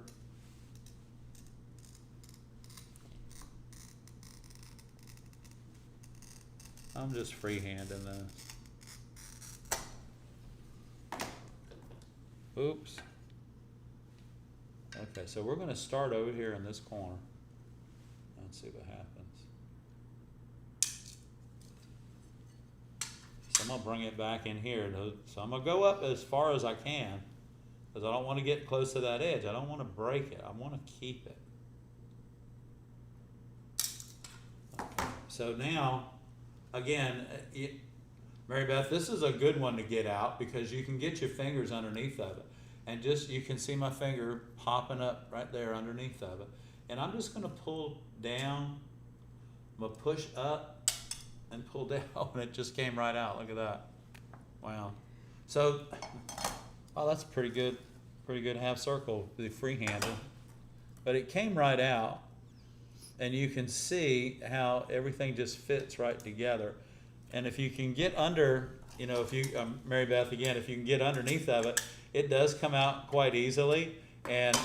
I'm just freehanding this. Oops. Okay, so we're going to start over here in this corner and see what happens. So I'm going to bring it back in here. So I'm going to go up as far as I can because I don't want to get close to that edge. I don't want to break it. I want to keep it. Okay. So now, again, Mary Beth, this is a good one to get out because you can get your fingers underneath of it. And just, you can see my finger popping up right there underneath of it. And I'm just going to pull down. I'm going to push up and pull down. And it just came right out. Look at that. Wow. So, oh, that's a pretty good half circle, the freehanded. But it came right out. And you can see how everything just fits right together. And if you can get under, you know, if you, Mary Beth, again, if you can get underneath of it, it does come out quite easily.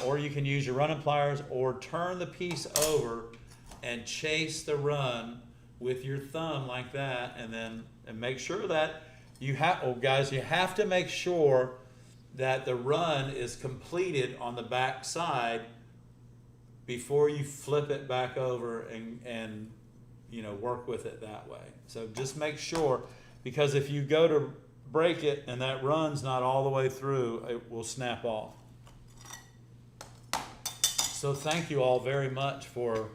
Or you can use your running pliers or turn the piece over and chase the run with your thumb like that. And make sure that you have, oh guys, you have to make sure that the run is completed on the back side before you flip it back over and you know, work with it that way. So just make sure, because if you go to break it and that run's not all the way through, it will snap off. So thank you all very much for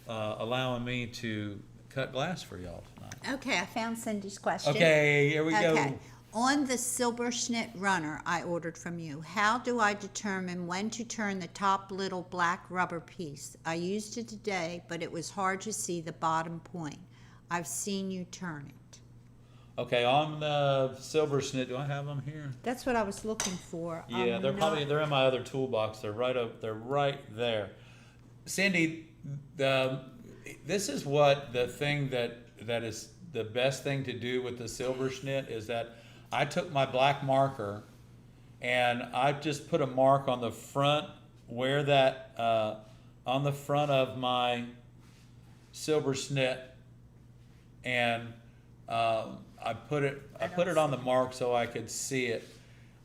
allowing me to cut glass for y'all tonight. Okay, I found Cindy's question. Okay, here we go. Okay. On the Silberschnitt runner I ordered from you, how do I determine when to turn the top little black rubber piece? I used it today, but it was hard to see the bottom point. I've seen you turn it. Okay, on the Silberschnitt, do I have them here? That's what I was looking for. Yeah, they're in my other toolbox. They're right there. Cindy, this is what the thing that is the best thing to do with the Silberschnitt is that I took my black marker and I just put a mark on the front where that on the front of my Silberschnitt, and I put it on the mark so I could see it.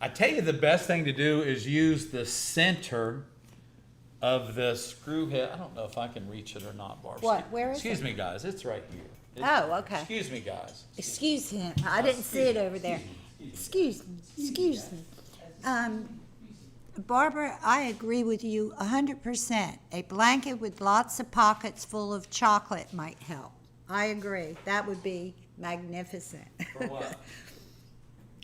I tell you, the best thing to do is use the center of the screw head. I don't know if I can reach it or not, Barb. What? Where is Excuse it? me, guys. It's right here. Oh, okay. Excuse me, guys. Excuse him. I didn't see it over there. Excuse me. Barbara, I agree with you 100%. A blanket with lots of pockets full of chocolate might help. I agree. That would be magnificent. For what?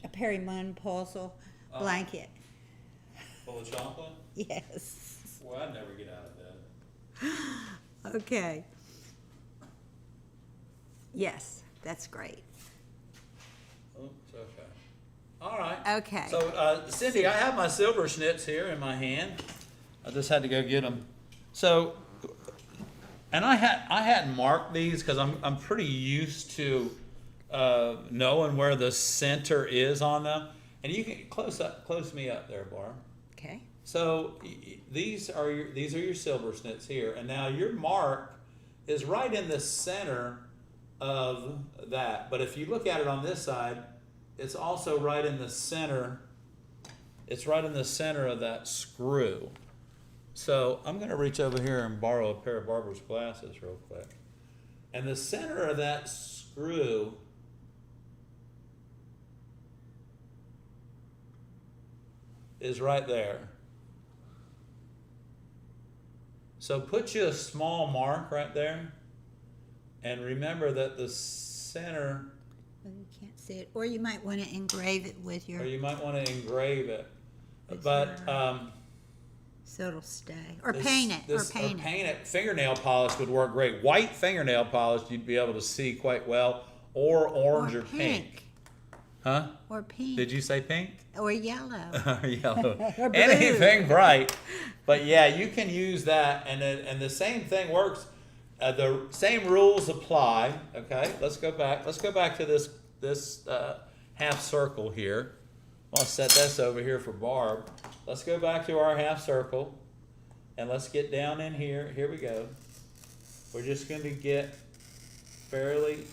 A perimenopausal blanket. Full of chocolate? Yes. Well, I'd never get out of bed. Okay. Yes, that's great. Oops, okay. All right. Okay. So, Cindy, I have my Silberschnitts here in my hand. I just had to go get them. So, and I hadn't marked these because I'm pretty used to knowing where the center is on them. And you can close me up there, Barb. Okay. So these are your Silberschnitts here, and now your mark is right in the center of that. But if you look at it on this side, it's also right in the center. It's right in the center of that screw. So I'm going to reach over here and borrow a pair of Barbara's glasses real quick. And the center of that screw is right there. So put you a small mark right there, and remember that the center, Well, you can't see it, or you might want to engrave it with your. or you might want to engrave it, With but so it'll stay, or paint it, or paint it. Fingernail polish would work great. White fingernail polish you'd be able to see quite well, or orange or pink. Huh? Or pink. Did you say pink? Or yellow. Or yellow. Or blue. Anything bright. But yeah, you can use that, and the same thing works. The same rules apply. Okay, let's go back. Let's go back to this half circle here. I'll set this over here for Barb. Let's go back to our half circle, and let's get down in here. Here we go. We're just going to get fairly.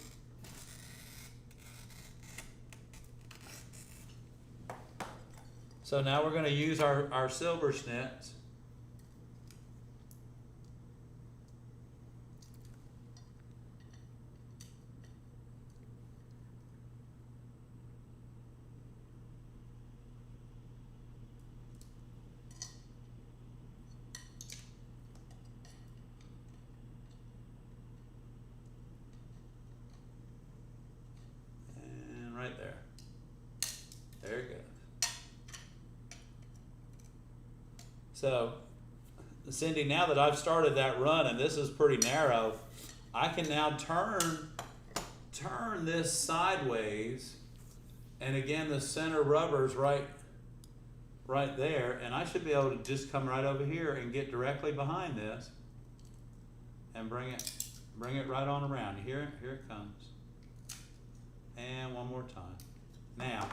So now we're going to use our silver schnitz. And right there. There you go. So, Cindy, now that I've started that run, and this is pretty narrow, I can now turn this sideways, and again, the center rubber's right there, and I should be able to just come right over here and get directly behind this, and bring it right on around. Here it comes, and one more time. Now,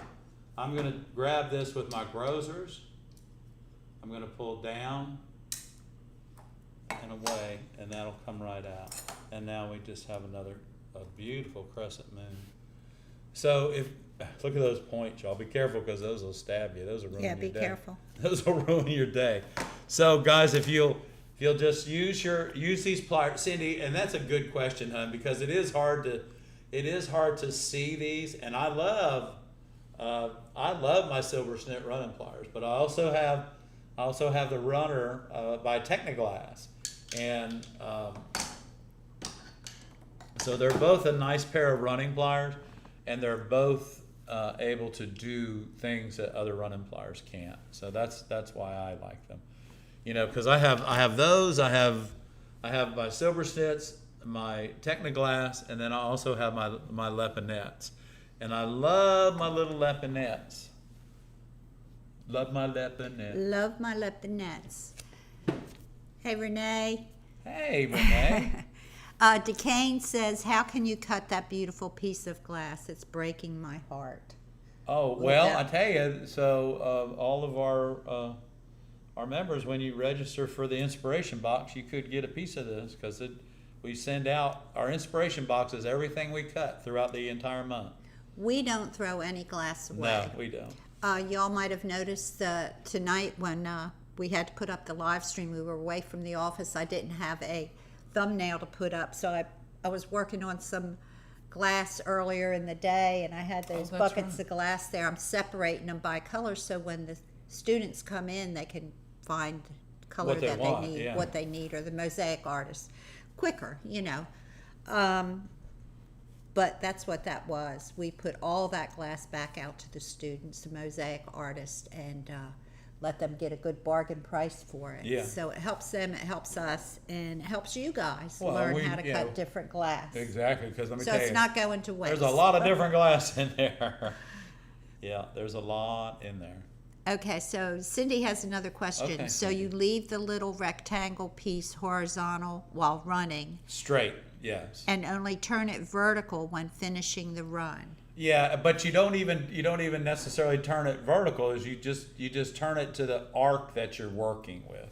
I'm going to grab this with my grozers. I'm going to pull down and away, and that'll come right out. And now we just have a beautiful crescent moon. So look at those points, y'all. Be careful, because those will stab you. Those will ruin your day. Yeah, be careful. Those will ruin your day. So guys, if you'll just use these pliers, Cindy, and that's a good question, hon, because it is hard to see these, and I love my silver snit running pliers, but I also have the runner by Technoglass, and so they're both a nice pair of running pliers, and they're both able to do things that other running pliers can't. So that's why I like them, because I have those. I have my silver snits, my Technoglass, and then I also have my Leponettes, and I love my little Leponettes. Love my Leponettes. Love my Leponettes. Hey, Renee. Hey, Renee. DeCane says, how can you cut that beautiful piece of glass? It's breaking my heart. Oh, well, I tell you, so all of our members, when you register for the inspiration box, you could get a piece of this, because we send out our inspiration boxes, everything we cut throughout the entire month. We don't throw any glass away. No, we don't. Y'all might have noticed tonight when we had to put up the live stream, we were away from the office. I didn't have a thumbnail to put up, so I was working on some glass earlier in the day, and I had those buckets of glass there. I'm separating them by color, so when the students come in, they can find the color that they need, yeah. What they need, or the mosaic artist quicker, But that's what that was. We put all that glass back out to the students, the mosaic artists, and let them get a good bargain price for it. Yeah. So it helps them, it helps us, and it helps you guys learn how to cut different glass. Exactly, because let me tell you. So it's not going to waste. There's a lot of different glass in there. Yeah, there's a lot in there. Okay, so Cindy has another question. Okay, so Cindy. You leave the little rectangle piece horizontal while running. Straight, yes. And only turn it vertical when finishing the run. Yeah, but you don't even necessarily turn it vertical. Is you just turn it to the arc that you're working with,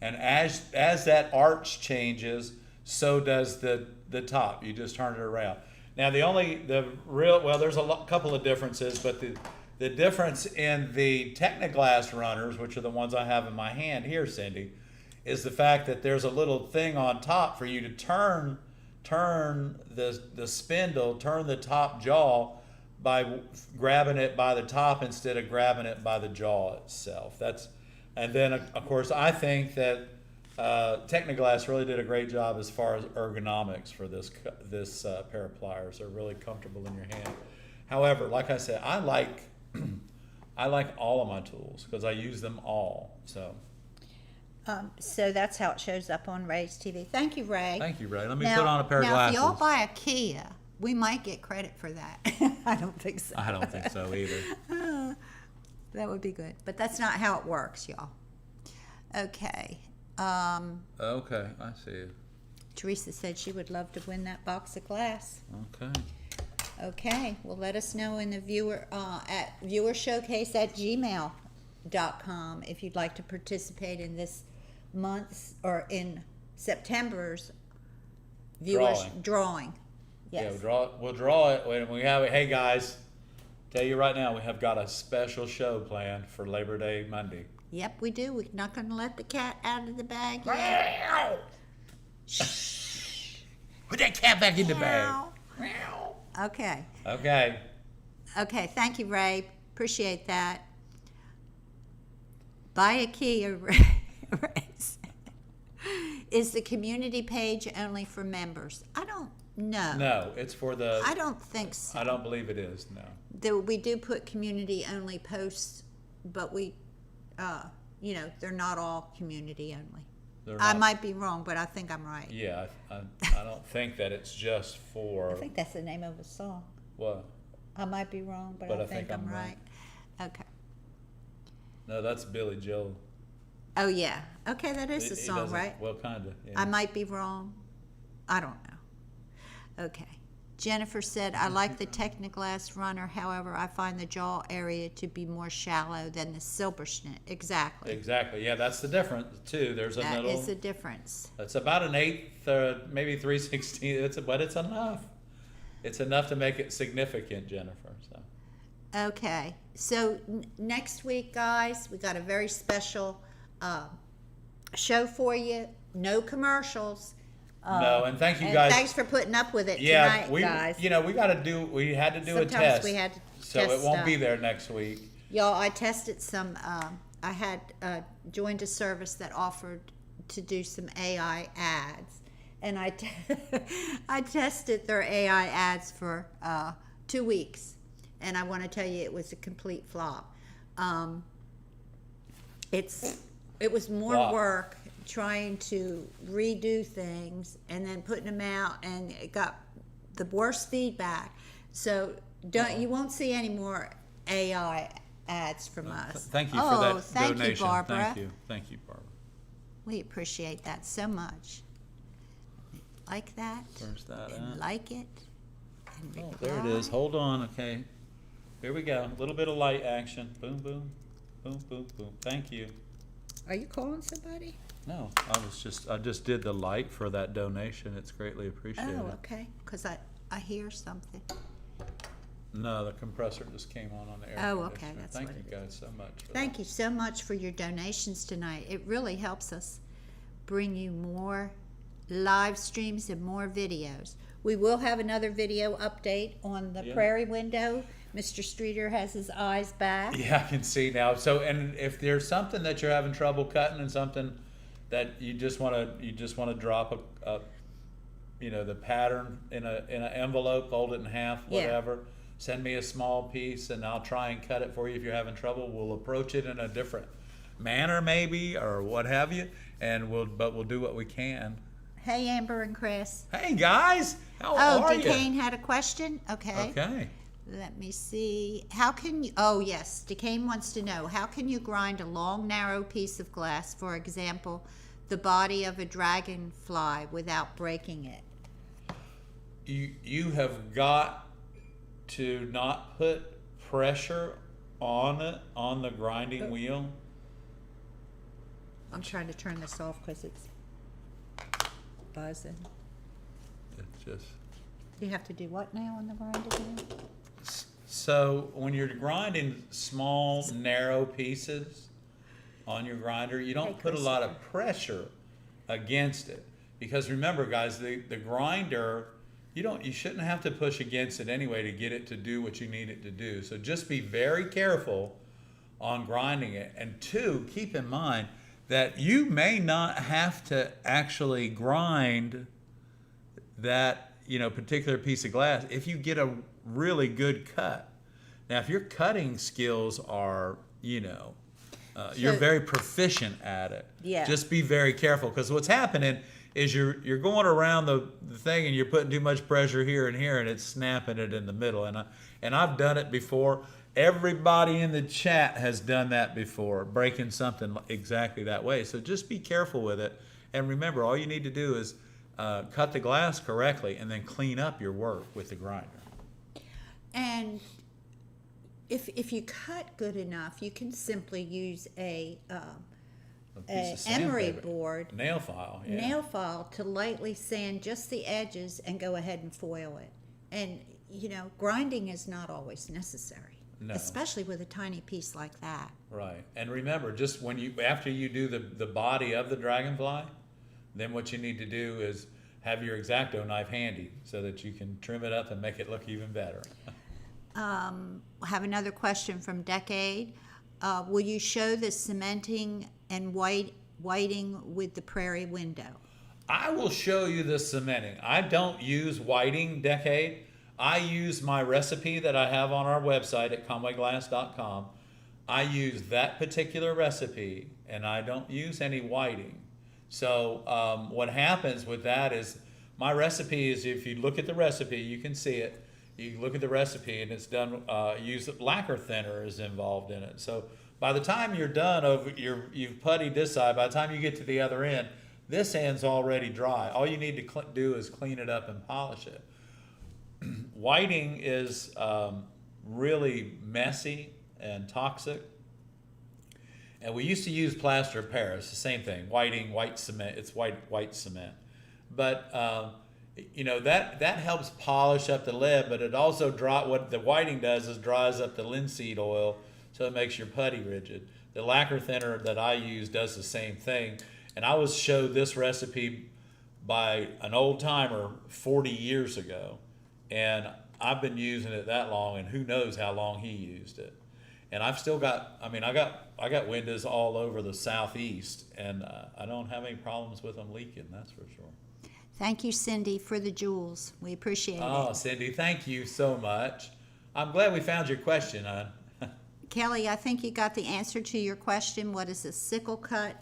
and as that arch changes, so does the top. You just turn it around. Now there's a couple of differences, but the difference in the Technoglass runners, which are the ones I have in my hand here, Cindy, is the fact that there's a little thing on top for you to turn the spindle, turn the top jaw by grabbing it by the top instead of grabbing it by the jaw itself. And then of course I think that Technoglass really did a great job as far as ergonomics for this pair of pliers. They're really comfortable in your hand. However, like I said, I like all of my tools because I use them all. So that's how it shows up on Ray's TV. Thank you, Ray. Thank you, Ray. Let me put on a pair of glasses. Now, if y'all buy a Kia, we might get credit for that. I don't think so. I don't think so either. That would be good. But that's not how it works, y'all. Okay. Okay, I see it. Teresa said she would love to win that box of glass. Okay. Okay. Well, let us know in the at viewershowcase@gmail.com if you'd like to participate in this month's or in September's drawing. Yes. Yeah, we'll draw it when we have it. Hey guys, tell you right now, we have got a special show planned for Labor Day Monday. Yep, we do. We're not going to let the cat out of the bag yet. Shh. Put that cat back in the bag. Okay. Okay. Okay, thank you, Ray. Appreciate that. Buy a Kia, Ray. Is the community page only for members? I don't know. No, it's for the... I don't think so. I don't believe it is, no. We do put community-only posts, but we, they're not all community only. I might be wrong, but I think I'm right. Yeah, I don't think that it's just for... I think that's the name of a song. What? I might be wrong, but I think I'm right. Okay. No, that's Billy Joel. Oh, yeah. Okay, that is the song, right? Well, kind of. Yeah. I might be wrong. I don't know. Okay. Jennifer said, I like the Technoglass runner. However, I find the jaw area to be more shallow than the Silbersnit. Exactly. Exactly. Yeah, that's the difference, too. There's a That is the difference. It's about an eighth, maybe 3/16. But it's enough. It's enough to make it significant, Jennifer. So. Okay. So next week, guys, we got a very special show for you. No commercials. No, and thank you guys. Thanks for putting up with it tonight, guys. We had to do a test. Sometimes we had to so test it won't stuff. be there next week. Y'all, I tested some, I had joined a service that offered to do some AI ads. And I tested their AI ads for 2 weeks. And I want to tell you, it was a complete flop. It was more work trying to redo things and then putting them out, and it got the worst feedback. So you won't see any more AI ads from us. Thank you for that thank donation. You, Barbara. Thank you, Barbara. We appreciate that so much. Like that. Where's that and at? Like it. And oh, there it is. Hold on. Okay. Here we go. A little bit of light action. Boom, boom, boom, boom, boom. Thank you. Are you calling somebody? No, I just did the light for that donation. It's greatly appreciated. Oh, okay. Because I hear something. No, the compressor just came on the air. Oh, okay. That's Thank what you guys so much. Thank you so much for your donations tonight. It really helps us bring you more live streams and more videos. We will have another video update on the Prairie Window. Mr. Streeter has his eyes back. Yeah, I can see now. So, and if there's something that you're having trouble cutting and something that you just want to drop the pattern in an envelope, fold it in half, whatever. Send me a small piece and I'll try and cut it for you. If you're having trouble, we'll approach it in a different manner maybe, or what have you, and we'll do what we can. Hey, Amber and Chris. Hey guys, how are you? DeCane had a question. Okay. Let me see. How can you? Oh yes, DeCane wants to know, how can you grind a long, narrow piece of glass, for example, the body of a dragonfly, without breaking it? You have got to not put pressure on it, on the grinding wheel. I'm trying to turn this off because it's buzzing. It's just... You have to do what now on the grinding wheel? So when you're grinding small, narrow pieces on your grinder, you don't put a lot of pressure against it. Because remember, guys, the grinder You shouldn't have to push against it anyway to get it to do what you need it to do. So just be very careful on grinding it. And two, keep in mind that you may not have to actually grind that, particular piece of glass if you get a really good cut. Now, if your cutting skills are, you're very proficient at it. Yeah. Just be very careful, because what's happening is you're going around the thing and you're putting too much pressure here and here, and it's snapping it in the middle. And I've done it before. Everybody in the chat has done that before, breaking something exactly that way. So just be careful with it. And remember, all you need to do is cut the glass correctly and then clean up your work with the grinder. And if you cut good enough, you can simply use a emery board, nail file, to lightly sand just the edges and go ahead and foil it. And grinding is not always necessary, especially with a tiny piece like that. Right. And remember, just after you do the body of the dragonfly, then what you need to do is have your X-Acto knife handy so that you can trim it up and make it look even better. I have another question from Decade. Will you show the cementing and whiting with the Prairie Window? I will show you the cementing. I don't use whiting, Decade. I use my recipe that I have on our website at conwayglass.com. I use that particular recipe, and I don't use any whiting. So what happens with that is, my recipe is, if you look at the recipe, you can see it. You look at the recipe, and it's done, lacquer thinner is involved in it. So by the time you're done, you've puttied this side, by the time you get to the other end, this end's already dry. All you need to do is clean it up and polish it. Whiting is really messy and toxic. And we used to use plaster of Paris, the same thing. Whiting, white cement, it's white cement. But that helps polish up the lead, but it also what the whiting does is dries up the linseed oil, so it makes your putty rigid. The lacquer thinner that I use does the same thing. And I was showed this recipe by an old timer 40 years ago, and I've been using it that long, and who knows how long he used it. And I've still got, I got windows all over the southeast, and I don't have any problems with them leaking, that's for sure. Thank you, Cindy, for the jewels. We appreciate it. Oh, Cindy, thank you so much. I'm glad we found your question, hon. Kelly, I think you got the answer to your question. What is a sickle cut?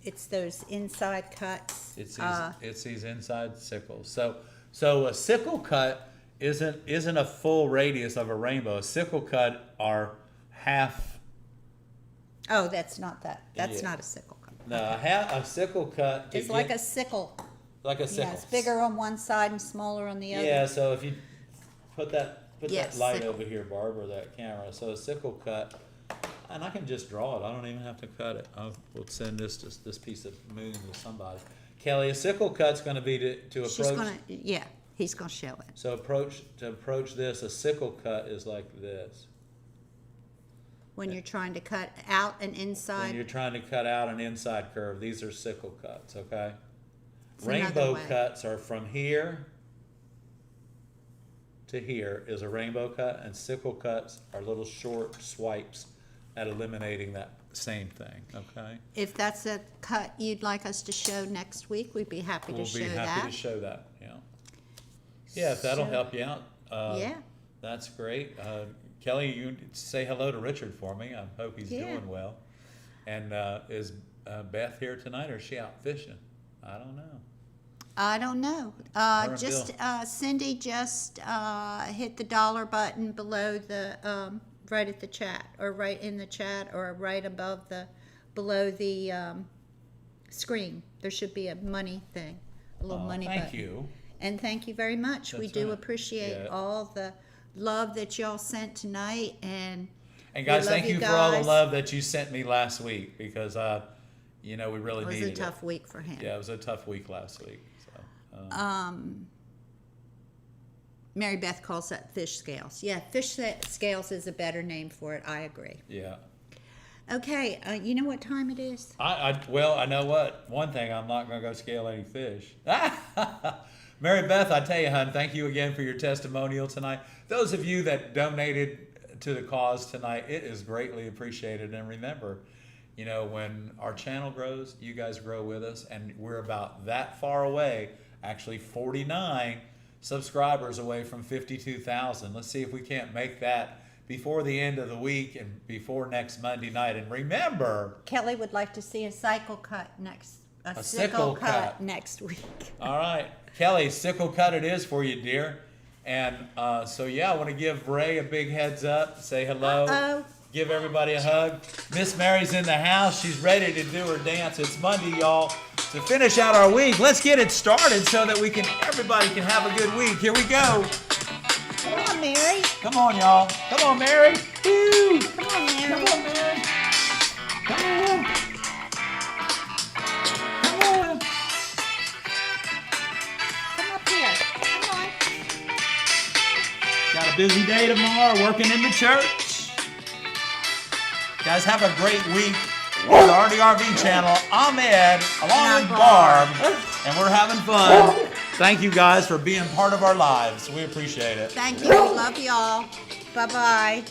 It's those inside cuts. It's these inside sickles. So a sickle cut isn't a full radius of a rainbow. A sickle cut are half. Oh, that's not that. That's not a sickle cut. No, a sickle cut. It's like a sickle. Like a sickle. Yeah, it's bigger on one side and smaller on the other. Yeah, so if you put that light sickle over here, Barb, or that camera. So a sickle cut, and I can just draw it. I don't even have to cut it. We'll send this piece of moon to somebody. Kelly, a sickle cut's going to be to approach. He's going to show it. So to approach this, a sickle cut is like this. When you're trying to cut out an inside. When you're trying to cut out an inside curve, these are sickle cuts, okay? It's rainbow cuts are from here to here is a rainbow cut, and sickle cuts are little short swipes at eliminating that same thing, okay? If that's a cut you'd like us to show next week, we'd be happy to show that. We'll be happy to show that, yeah. Yeah, if that'll help you out. Yeah. That's great. Kelly, you say hello to Richard for me. I hope he's doing well. And is Beth here tonight, or is she out fishing? I don't know. I don't know. Cindy just hit the dollar button below the right at the chat, or right in the chat, or right above below the screen. There should be a money thing, a little money button. Thank you. And thank you very much. We do appreciate all the love that y'all sent tonight, and guys, thank you for all the love that you sent me last week, because we really needed it. It was a tough week for him. Yeah, it was a tough week last week. So, Mary Beth calls that fish scales. Yeah, fish scales is a better name for it. I agree. Yeah. Okay, you know what time it is? Well, I know what. One thing, I'm not going to go scale any fish. Mary Beth, I tell you, hon, thank you again for your testimonial tonight. Those of you that donated to the cause tonight, it is greatly appreciated. And remember, you know, when our channel grows, you guys grow with us, and we're about that far away, actually 49 subscribers away from 52,000. Let's see if we can't make that before the end of the week and before next Monday night. And remember, Kelly would like to see a sickle cut a sickle cut next week. All right, Kelly, sickle cut it is for you, dear. And so yeah, I want to give Ray a big heads up, say hello. Uh-oh. Give everybody a hug. Miss Mary's in the house. She's ready to do her dance. It's Monday, y'all. To finish out our week, let's get it started so that everybody can have a good week. Here we go. Come on, Mary. Come on, y'all. Come on, Mary. Woo. Come on, Mary. Come on, Mary. Come on. Come on. Come up here. Come on. Got a busy day tomorrow, working in the church. Guys, have a great week on the ARTyRV channel. I'm Ed, along with Barb, and we're having fun. Thank you guys for being part of our lives. We appreciate it. Thank you. Love y'all. Bye-bye.